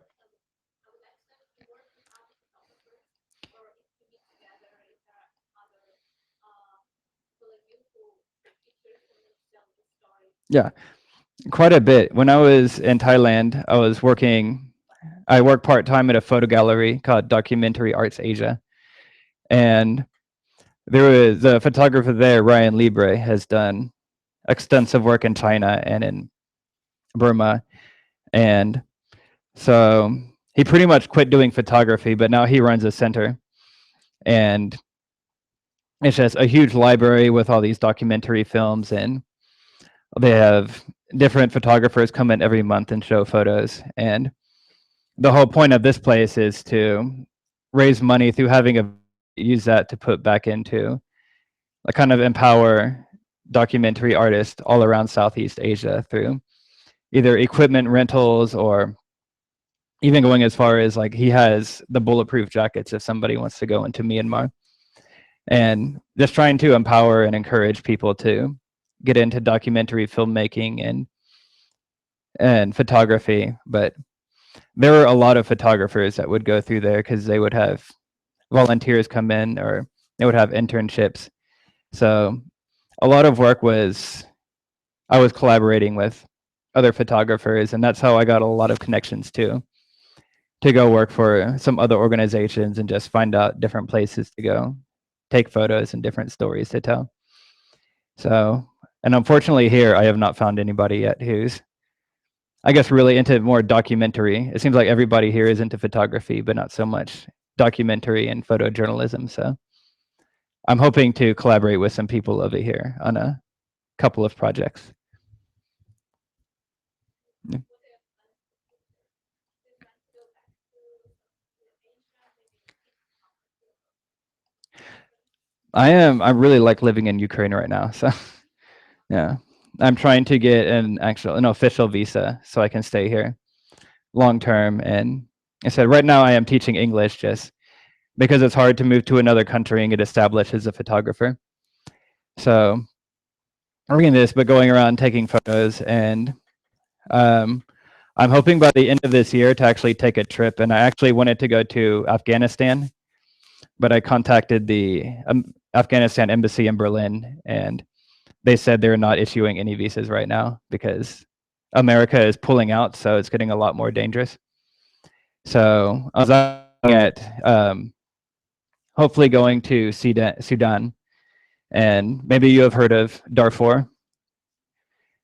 Yeah, quite a bit. When I was in Thailand, I worked part-time at a photo gallery called Documentary Arts Asia. And there was a photographer there, Ryan Libre, has done extensive work in China and in Burma. And so he pretty much quit doing photography, but now he runs a center. And it's just a huge library with all these documentary films, and they have different photographers come in every month and show photos. And the whole point of this place is to raise money through having a use that to put back into kind of empower documentary artists all around Southeast Asia through either equipment rentals or even going as far as like he has the bulletproof jackets if somebody wants to go into Myanmar, and just trying to empower and encourage people to get into documentary filmmaking and photography. But there were a lot of photographers that would go through there because they would have volunteers come in or they would have internships. So a lot of work was I was collaborating with other photographers, and that's how I got a lot of connections too, to go work for some other organizations and just find out different places to go take photos and different stories to tell. So, and unfortunately here, I have not found anybody yet who's, I guess, really into more documentary. It seems like everybody here is into photography, but not so much documentary and photojournalism. So I'm hoping to collaborate with some people over here on a couple of projects. Yeah. I really like living in Ukraine right now. So yeah, I'm trying to get an official visa so I can stay here long term. And I said, right now I am teaching English just because it's hard to move to another country and get established as a photographer. So I'm reading this, but going around taking photos, and um, I'm hoping by the end of this year to actually take a trip. And I actually wanted to go to Afghanistan, but I contacted the Afghanistan embassy in Berlin, and they said they're not issuing any visas right now because America is pulling out, so it's getting a lot more dangerous. So I was looking at hopefully going to Sudan, and maybe you have heard of Darfur.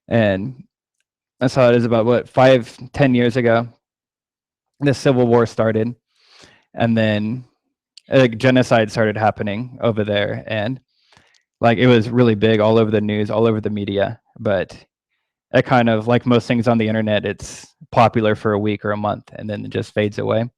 And I saw it is about what 5-10 years ago. The civil war started, and then genocide started happening over there, and like it was really big all over the news, all over the media. But it kind of, like most things on the internet, it's popular for a week or a month and then it just fades away.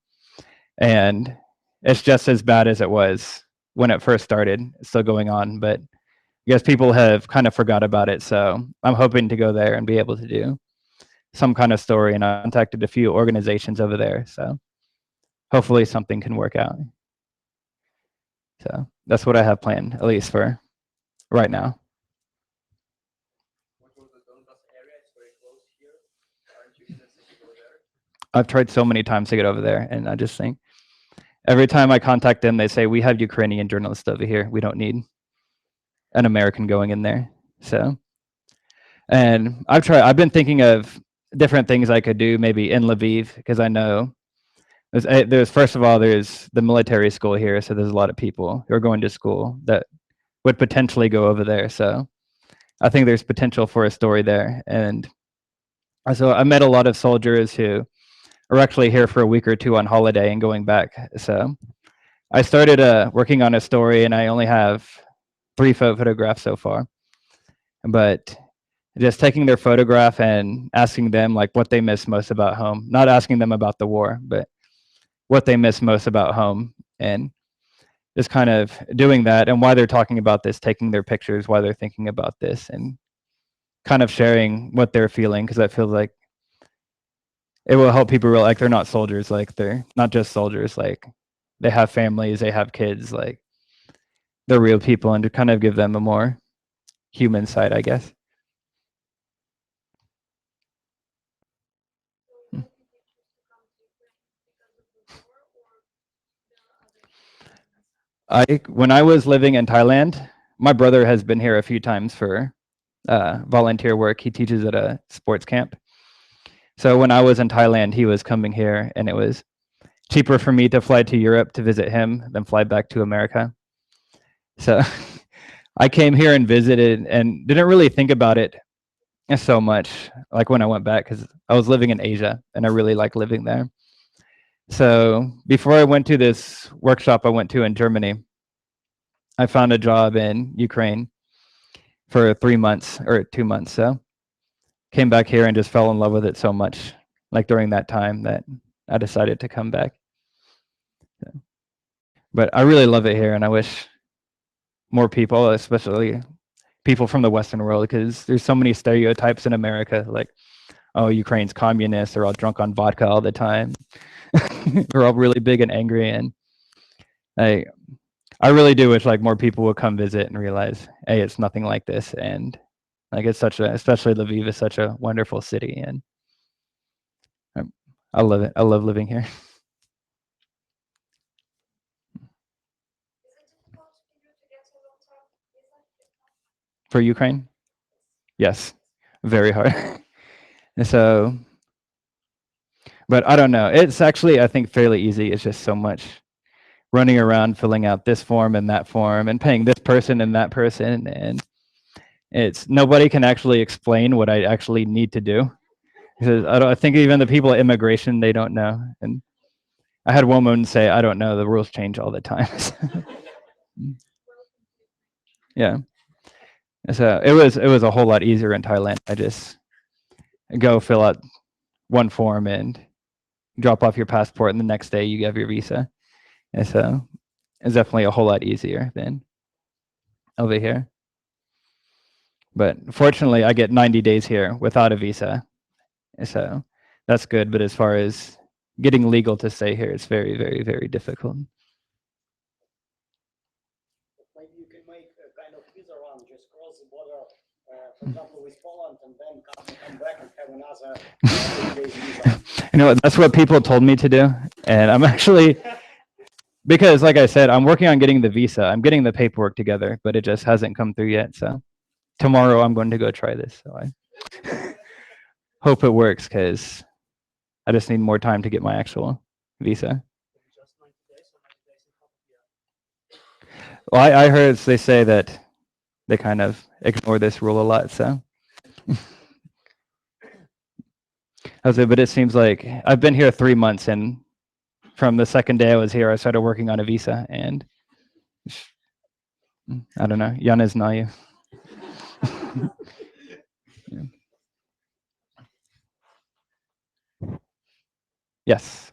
And it's just as bad as it was when it first started. It's still going on, but I guess people have kind of forgot about it. So I'm hoping to go there and be able to do some kind of story. And I contacted a few organizations over there. So hopefully something can work out. So that's what I have planned, at least for right now. I've tried so many times to get over there, and I just think every time I contact them, they say, we have Ukrainian journalists over here. We don't need an American going in there. So, and I've been thinking of different things I could do maybe in Lviv, because I know there's first of all, there's the military school here. So there's a lot of people who are going to school that would potentially go over there. So I think there's potential for a story there. And so I met a lot of soldiers who are actually here for a week or two on holiday and going back. So I started working on a story, and I only have 3 photographs so far. But just taking their photograph and asking them like what they miss most about home, not asking them about the war, but what they miss most about home, and just kind of doing that, and why they're talking about this, taking their pictures, why they're thinking about this, and kind of sharing what they're feeling, because I feel like it will help people realize like they're not soldiers, like they're not just soldiers, like they have families, they have kids, like they're real people, and to kind of give them a more human side, I guess. When I was living in Thailand, my brother has been here a few times for volunteer work. He teaches at a sports camp. So when I was in Thailand, he was coming here, and it was cheaper for me to fly to Europe to visit him than fly back to America. So I came here and visited and didn't really think about it so much like when I went back, because I was living in Asia and I really like living there. So before I went to this workshop I went to in Germany, I found a job in Ukraine for 3 months or 2 months. So came back here and just fell in love with it so much, like during that time, that I decided to come back. But I really love it here, and I wish more people, especially people from the Western world, because there's so many stereotypes in America, like, oh, Ukraine's communist, they're all drunk on vodka all the time. They're all really big and angry, and I really do wish like more people would come visit and realize, hey, it's nothing like this, and like it's such a, especially Lviv is such a wonderful city, and I love it. I love living here. For Ukraine, yes, very hard. And so, but I don't know. It's actually I think fairly easy. It's just so much running around filling out this form and that form and paying this person and that person, and it's nobody can actually explain what I actually need to do, because I think even the people at immigration, they don't know. And I had one woman say, I don't know, the rules change all the time. Yeah, so it was a whole lot easier in Thailand. I just go fill out one form and drop off your passport, and the next day you have your visa. And so it's definitely a whole lot easier than over here. But fortunately, I get 90 days here without a visa, so that's good. But as far as getting legal to stay here, it's very, very, very difficult. Maybe you can make a kind of visa run, just cross the border, for example, with Poland, and then come back and have another 8 days visa. You know, that's what people told me to do, and I'm actually because, like I said, I'm working on getting the visa. I'm getting the paperwork together, but it just hasn't come through yet. So tomorrow I'm going to go try this. So I hope it works, because I just need more time to get my actual visa. Well, I heard they say that they kind of ignore this rule a lot. So I was, but it seems like I've been here 3 months, and from the second day I was here, I started working on a visa, and I don't know. Jan is naive. Yeah. Yes.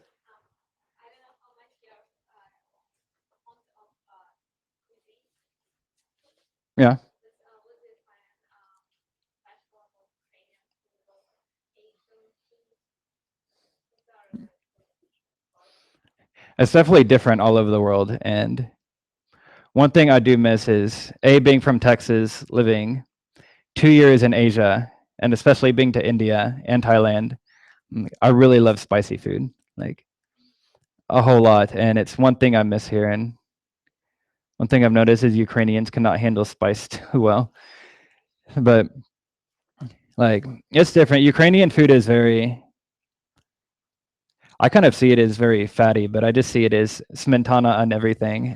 Yeah. It's definitely different all over the world. And one thing I do miss is being from Texas, living 2 years in Asia, and especially being to India and Thailand. I really love spicy food, like a whole lot. And it's one thing I miss here. And one thing I've noticed is Ukrainians cannot handle spice too well. But like it's different. Ukrainian food is very, I kind of see it as very fatty, but I just see it as smetana on everything.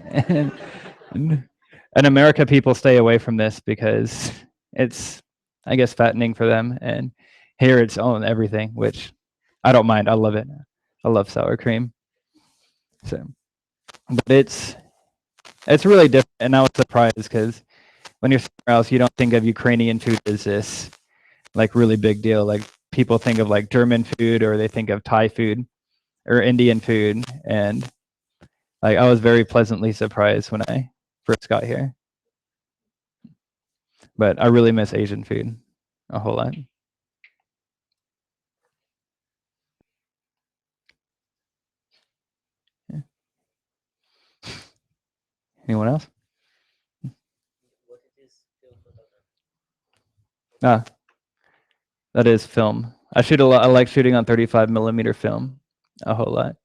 And America people stay away from this because it's, I guess, fattening for them. And here it's on everything, which I don't mind. I love it. I love sour cream. So but it's really different. And I was surprised because when you're somewhere else, you don't think of Ukrainian food as this like really big deal. Like people think of like German food or they think of Thai food or Indian food, and like I was very pleasantly surprised when I first got here. But I really miss Asian food a whole lot. Yeah. Anyone else? Ah, that is film. I shoot a lot. I like shooting on 35 millimeter film a whole lot.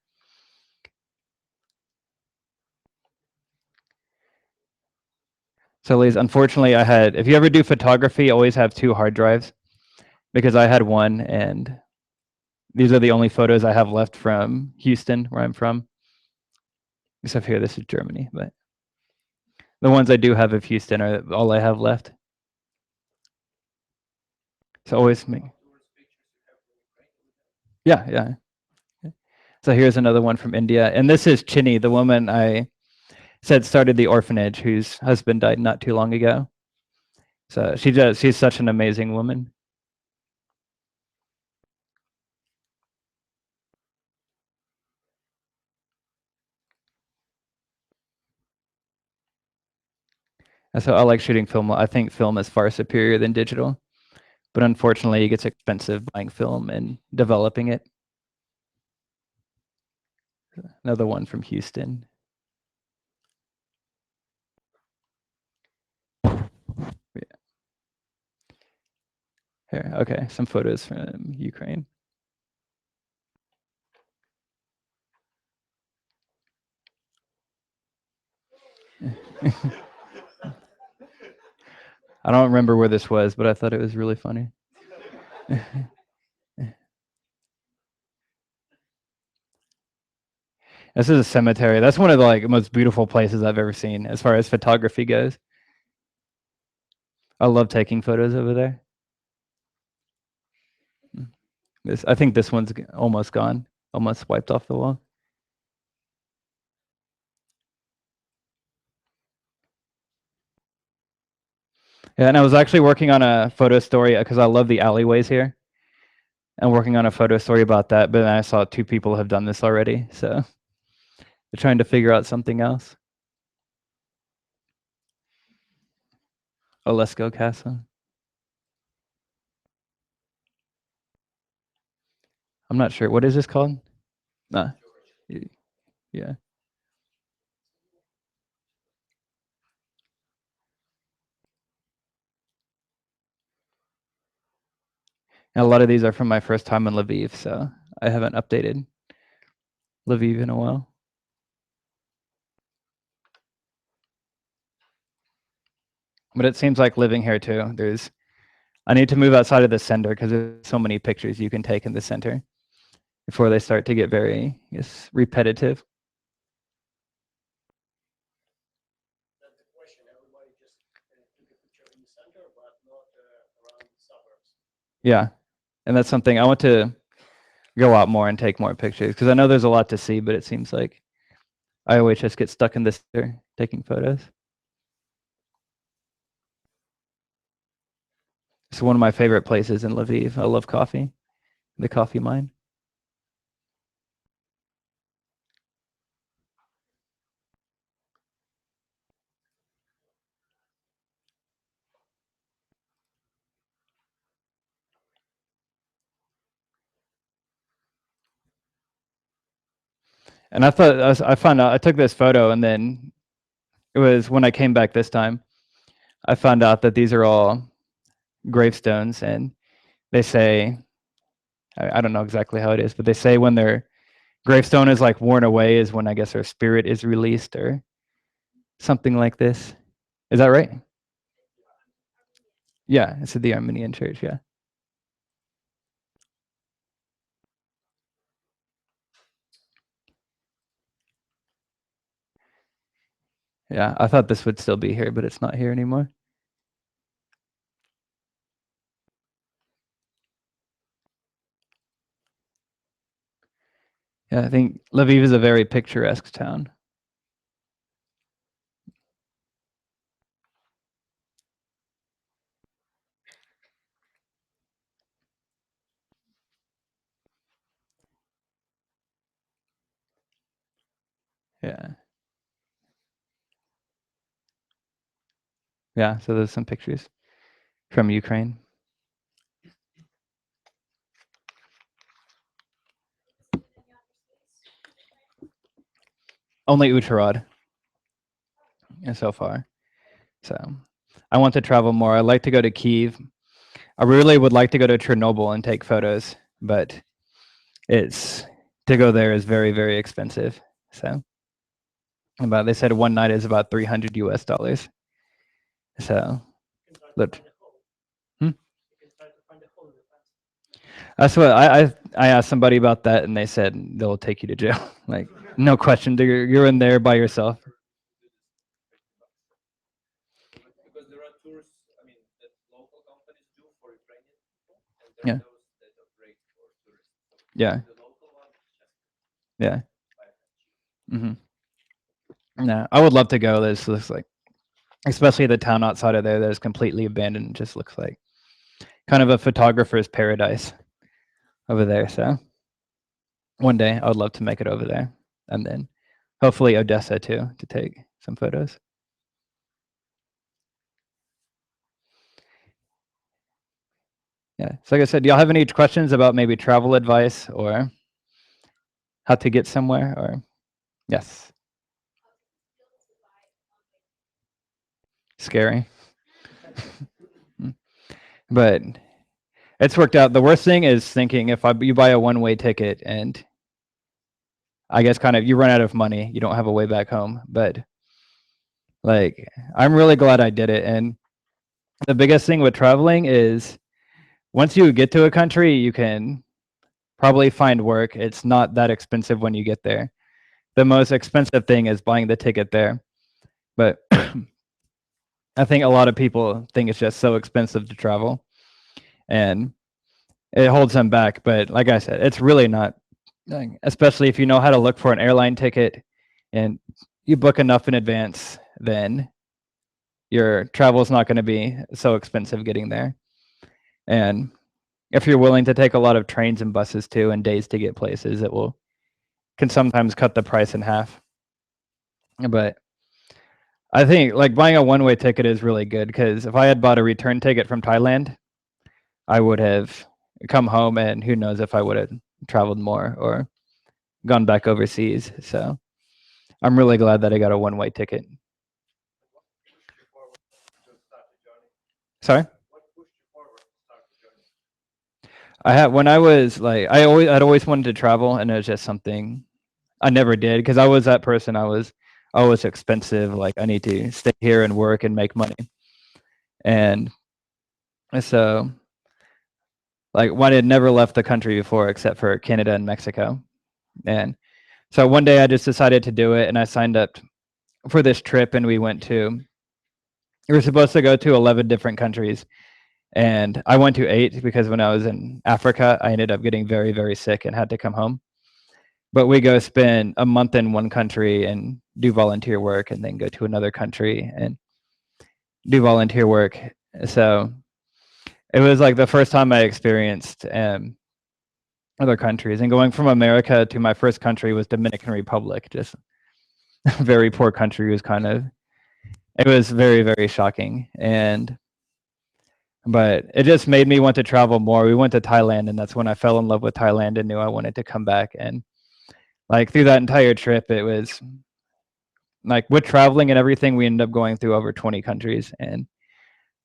So, Liz, unfortunately, I had. If you ever do photography, always have two hard drives because I had one, and these are the only photos I have left from Houston, where I'm from. Except here, this is Germany, but the ones I do have of Houston are all I have left. So always make. Yeah, yeah. So here's another one from India, and this is Chinny, the woman I said started the orphanage, whose husband died not too long ago. So she's such an amazing woman. And so I like shooting film. I think film is far superior than digital, but unfortunately, it gets expensive buying film and developing it. Another one from Houston. Yeah. Here, okay, some photos from Ukraine. I don't remember where this was, but I thought it was really funny. This is a cemetery. That's one of the like most beautiful places I've ever seen as far as photography goes. I love taking photos over there. I think this one's almost gone, almost wiped off the wall. Yeah, and I was actually working on a photo story because I love the alleyways here. I'm working on a photo story about that, but then I saw two people have done this already, so they're trying to figure out something else. Olesko Castle. I'm not sure. What is this called? Nah. Yeah. And a lot of these are from my first time in Lviv, so I haven't updated Lviv in a while. But it seems like living here too. I need to move outside of the center because there's so many pictures you can take in the center before they start to get very, I guess, repetitive. That's the question. Everybody just took a picture in the center, but not around the suburbs. Yeah, and that's something I want to go out more and take more pictures because I know there's a lot to see, but it seems like I always just get stuck in the center taking photos. It's one of my favorite places in Lviv. I love coffee, the coffee mine. And I found out I took this photo, and then it was when I came back this time, I found out that these are all gravestones, and they say I don't know exactly how it is, but they say when their gravestone is like worn away is when I guess their spirit is released or something like this. Is that right? Yeah, it's at the Armenian church. Yeah. Yeah, I thought this would still be here, but it's not here anymore. Yeah, I think Lviv is a very picturesque town. Yeah. Yeah, so there's some pictures from Ukraine. Only Utarod so far. So I want to travel more. I'd like to go to Kyiv. I really would like to go to Chernobyl and take photos, but it's to go there is very, very expensive. So about they said one night is about $300. So look. That's what I asked somebody about that, and they said they'll take you to jail. Like, no question, you're in there by yourself. Because there are tours, I mean, that local companies do for Ukrainian people, and there Yeah. are those that operate for tourists. So Yeah. the local one is just Yeah. cheap. No, I would love to go. This looks like, especially the town outside of there that is completely abandoned. Just looks like kind of a photographer's paradise over there. So one day I would love to make it over there, and then hopefully Odessa too to take some photos. Yeah. So like I said, do y'all have any questions about maybe travel advice or how to get somewhere? Or yes. Scary. But it's worked out. The worst thing is thinking if you buy a one-way ticket and I guess kind of you run out of money, you don't have a way back home. But like I'm really glad I did it. And the biggest thing with traveling is once you get to a country, you can probably find work. It's not that expensive when you get there. The most expensive thing is buying the ticket there. But I think a lot of people think it's just so expensive to travel and it holds them back. But like I said, it's really not, especially if you know how to look for an airline ticket and you book enough in advance, then your travel is not going to be so expensive getting there. And if you're willing to take a lot of trains and buses too and days to get places, it can sometimes cut the price in half. But I think like buying a one-way ticket is really good because if I had bought a return ticket from Thailand, I would have come home and who knows if I would have traveled more or gone back overseas. So I'm really glad that I got a one-way ticket. Sorry? What pushed you forward to start the journey? I had when I was like I'd always wanted to travel and it was just something I never did because I was that person. I was always expensive. Like I need to stay here and work and make money. And so like one had never left the country before except for Canada and Mexico. And so one day I just decided to do it and I signed up for this trip and we were supposed to go to 11 different countries and I went to 8 because when I was in Africa, I ended up getting very, very sick and had to come home. But we go spend a month in one country and do volunteer work and then go to another country and do volunteer work. So it was like the first time I experienced other countries and going from America to my first country was Dominican Republic, just a very poor country. It was very, very shocking. But it just made me want to travel more. We went to Thailand and that's when I fell in love with Thailand and knew I wanted to come back. And like through that entire trip, it was like with traveling and everything, we ended up going through over 20 countries and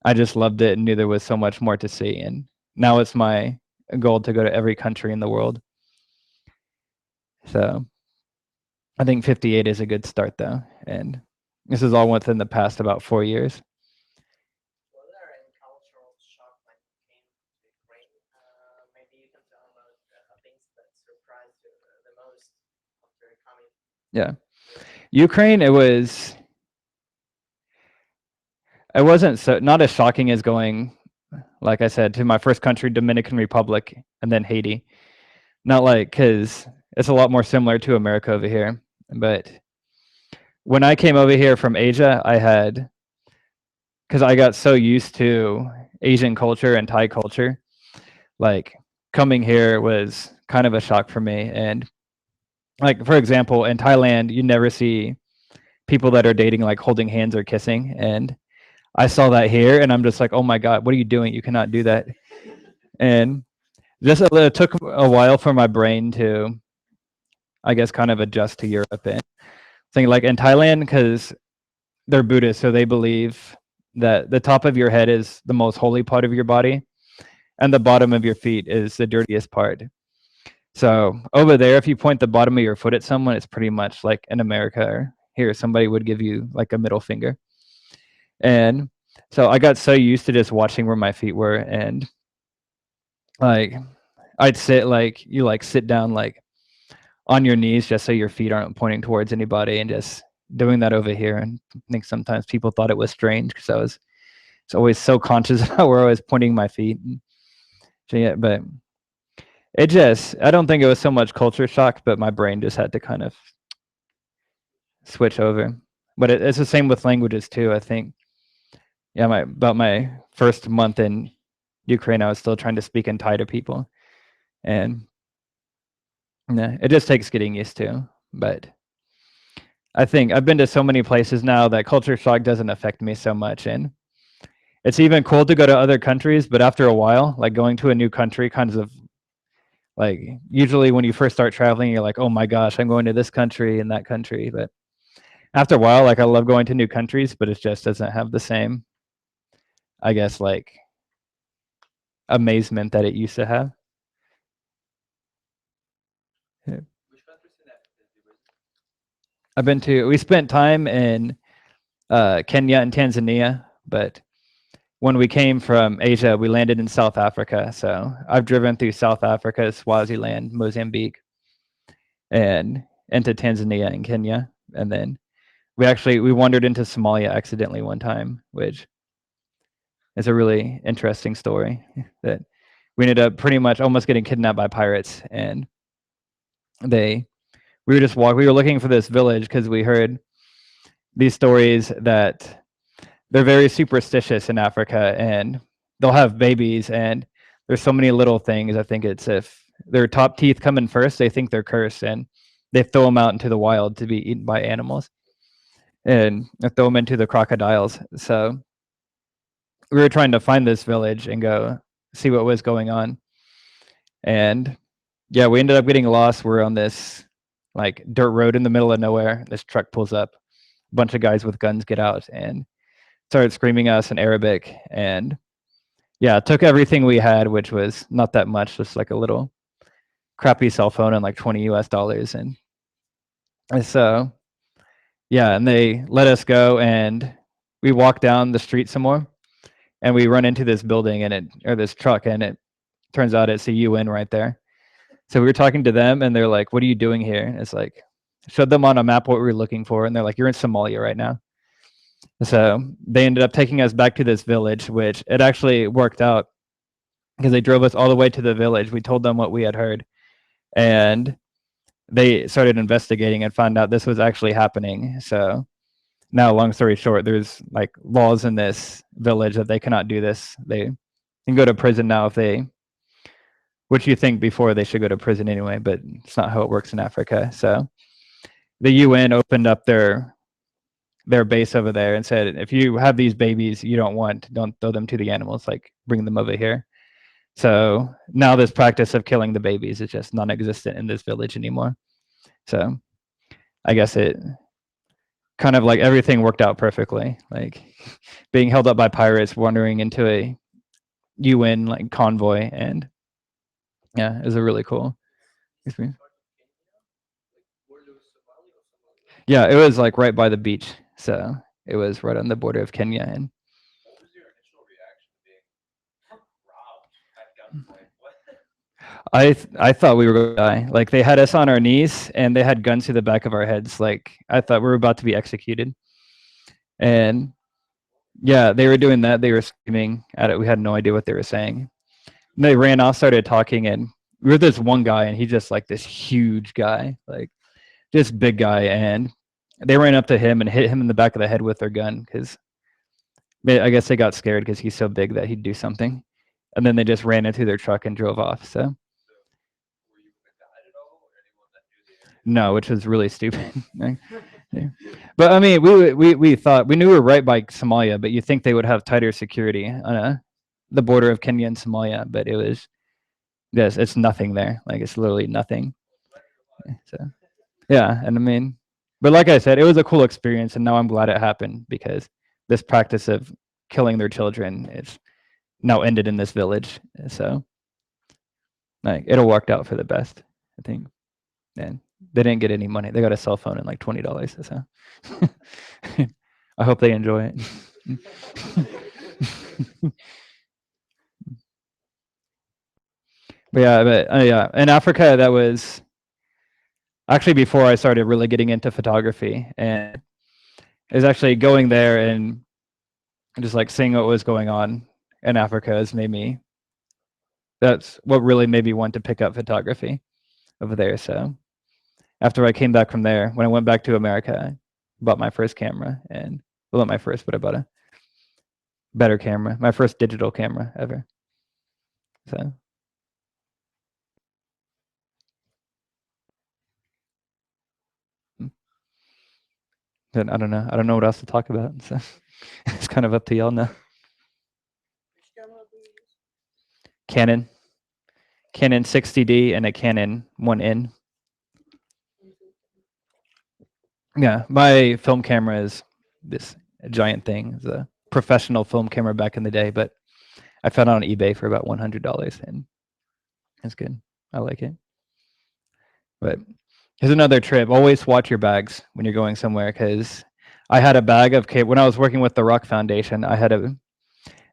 I just loved it and knew there was so much more to see. And now it's my goal to go to every country in the world. So I think 58 is a good start though. And this is all within the past about 4 years. Was there any cultural shock when you came to Ukraine? Maybe you can tell about things that surprised you the most after coming. Yeah. Ukraine, it wasn't so not as shocking as going, like I said, to my first country, Dominican Republic, and then Haiti. Not like because it's a lot more similar to America over here. But when I came over here from Asia, because I got so used to Asian culture and Thai culture, like coming here was kind of a shock for me. And Like for example, in Thailand, you never see people that are dating like holding hands or kissing, and I saw that here, and I'm just like, oh my god, what are you doing? You cannot do that. And just it took a while for my brain to, I guess, kind of adjust to Europe and thing like in Thailand because they're Buddhist, so they believe that the top of your head is the most holy part of your body, and the bottom of your feet is the dirtiest part. So over there, if you point the bottom of your foot at someone, it's pretty much like in America or here, somebody would give you like a middle finger. And so I got so used to just watching where my feet were, and like I'd sit like you like sit down like on your knees just so your feet aren't pointing towards anybody, and just doing that over here. And I think sometimes people thought it was strange because I was always so conscious about where I was pointing my feet. So yeah, but it just I don't think it was so much culture shock, but my brain just had to kind of switch over. But it's the same with languages too. I think yeah, about my first month in Ukraine, I was still trying to speak in Thai to people, and yeah, it just takes getting used to. But I think I've been to so many places now that culture shock doesn't affect me so much, and it's even cool to go to other countries. But after a while, like going to a new country, kind of like usually when you first start traveling, you're like, oh my gosh, I'm going to this country and that country. But after a while, like I love going to new countries, but it just doesn't have the same, I guess, like amazement that it used to have. Yeah. Which countries in Africa did you visit? I've been to. We spent time in Kenya and Tanzania, but when we came from Asia, we landed in South Africa. So I've driven through South Africa, Swaziland, Mozambique, and into Tanzania and Kenya, and then we wandered into Somalia accidentally one time, which is a really interesting story. That we ended up pretty much almost getting kidnapped by pirates, and they we were looking for this village because we heard these stories that they're very superstitious in Africa, and they'll have babies, and there's so many little things. I think it's if their top teeth come in first, they think they're cursed, and they throw them out into the wild to be eaten by animals, and throw them into the crocodiles. So we were trying to find this village and go see what was going on, and yeah, we ended up getting lost. We're on this like dirt road in the middle of nowhere. This truck pulls up, a bunch of guys with guns get out and started screaming at us in Arabic, and yeah, took everything we had, which was not that much, just like a little crappy cell phone and like 20 US dollars. And so, yeah, and they let us go, and we walk down the street some more, and we run into this building or this truck, and it turns out it's a UN right there. So we were talking to them, and they're like, what are you doing here? And it's like, showed them on a map what we were looking for, and they're like, you're in Somalia right now. So they ended up taking us back to this village, which it actually worked out because they drove us all the way to the village. We told them what we had heard, and they started investigating and found out this was actually happening. So now, long story short, there's like laws in this village that they cannot do this. They can go to prison now if they, which you think before they should go to prison anyway, but it's not how it works in Africa. So the UN opened up their base over there and said, if you have these babies you don't throw them to the animals, like bring them over here. So now this practice of killing the babies is just non-existent in this village anymore. So I guess it kind of like everything worked out perfectly, like being held up by pirates, wandering into a UN like convoy, and yeah, it was a really cool experience. Yeah, it was like right by the beach, so it was right on the border of Kenya. And What was your initial reaction to being robbed at gunpoint? What? I thought we were going to die. Like they had us on our knees and they had guns to the back of our heads. Like I thought we were about to be executed. And yeah, they were doing that. They were screaming at it. We had no idea what they were saying. And they ran off, started talking, and we were this one guy, and he's just like this huge guy, like just big guy. And they ran up to him and hit him in the back of the head with their gun because I guess they got scared because he's so big that he'd do something. And then they just ran into their truck and drove off. So Were you with a guide at all, or anyone that knew the area? No, which was really stupid. Yeah. But I mean, we thought we knew we were right by Somalia, but you think they would have tighter security on the border of Kenya and Somalia, but it was yes, it's nothing there. Like it's literally nothing. So yeah, and I mean, but like I said, it was a cool experience, and now I'm glad it happened because this practice of killing their children is now ended in this village. So like it'll work out for the best, I think. And they didn't get any money. They got a cell phone and like $20. So I hope they enjoy it. But yeah, in Africa, that was actually before I started really getting into photography, and it was actually going there and just like seeing what was going on in Africa has made me. That's what really made me want to pick up photography over there. So after I came back from there, when I went back to America, I bought my first camera, and well, not my first, but I bought a better camera, my first digital camera ever. So then I don't know what else to talk about. So it's kind of up to y'all now. Which camera do you use? Canon 60D and a Canon 1N. Yeah, my film camera is this giant thing. It's a professional film camera back in the day, but I found it on eBay for about $100, and it's good. I like it. But here's another trip. Always watch your bags when you're going somewhere, because I had a bag of when I was working with the Rock Foundation, I had a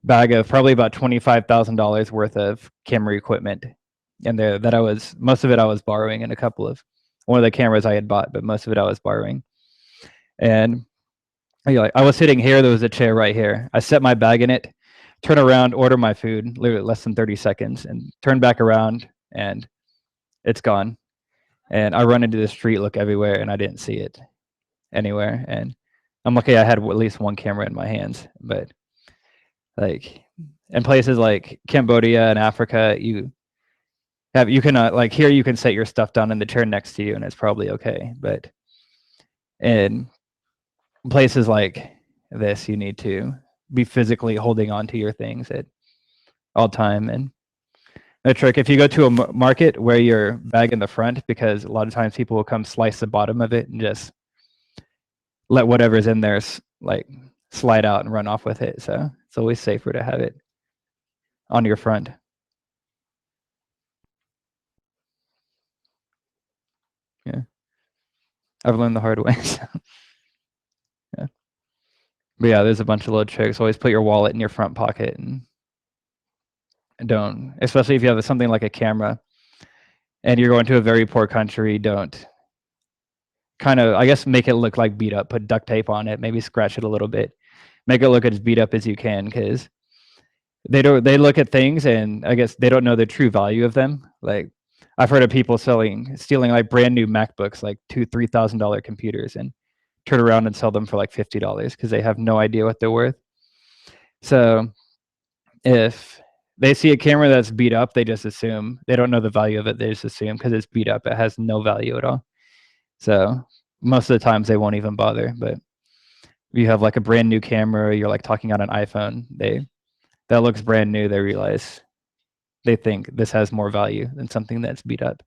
bag of probably about $25,000 worth of camera equipment, and that I was most of it I was borrowing, and one of the cameras I had bought, but most of it I was borrowing. And I was sitting here. There was a chair right here. I set my bag in it, turn around, order my food, literally less than 30 seconds, and turn back around, and it's gone. And I run into the street, look everywhere, and I didn't see it anywhere. And I'm lucky I had at least one camera in my hands. But like in places like Cambodia and Africa, you can like here you can set your stuff down in the chair next to you, and it's probably okay. But in places like this, you need to be physically holding on to your things at all time. And a trick, if you go to a market, wear your bag in the front, because a lot of times people will come slice the bottom of it and just let whatever's in there like slide out and run off with it. So it's always safer to have it on your front. Yeah, I've learned the hard way. So. Yeah. But yeah, there's a bunch of little tricks. Always put your wallet in your front pocket, and don't, especially if you have something like a camera and you're going to a very poor country, don't kind of, I guess, make it look like beat up, put duct tape on it, maybe scratch it a little bit, make it look as beat up as you can, because they look at things and I guess they don't know the true value of them. Like I've heard of people stealing like brand new MacBooks, like $2,000-$3,000 computers, and turn around and sell them for like $50 because they have no idea what they're worth. So if they see a camera that's beat up, they just assume, they don't know the value of it. They just assume because it's beat up, it has no value at all. So most of the times they won't even bother. But if you have like a brand new camera, you're like talking on an iPhone, that looks brand new, they think this has more value than something that's beat up.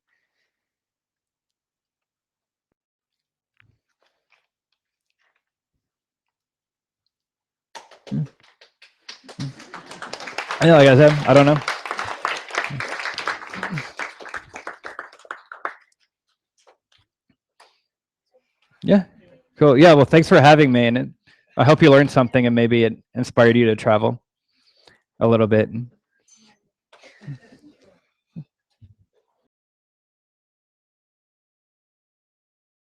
I know, like I said, I don't know. Yeah, cool. Yeah, well, thanks for having me, and I hope you learned something and maybe it inspired you to travel a little bit.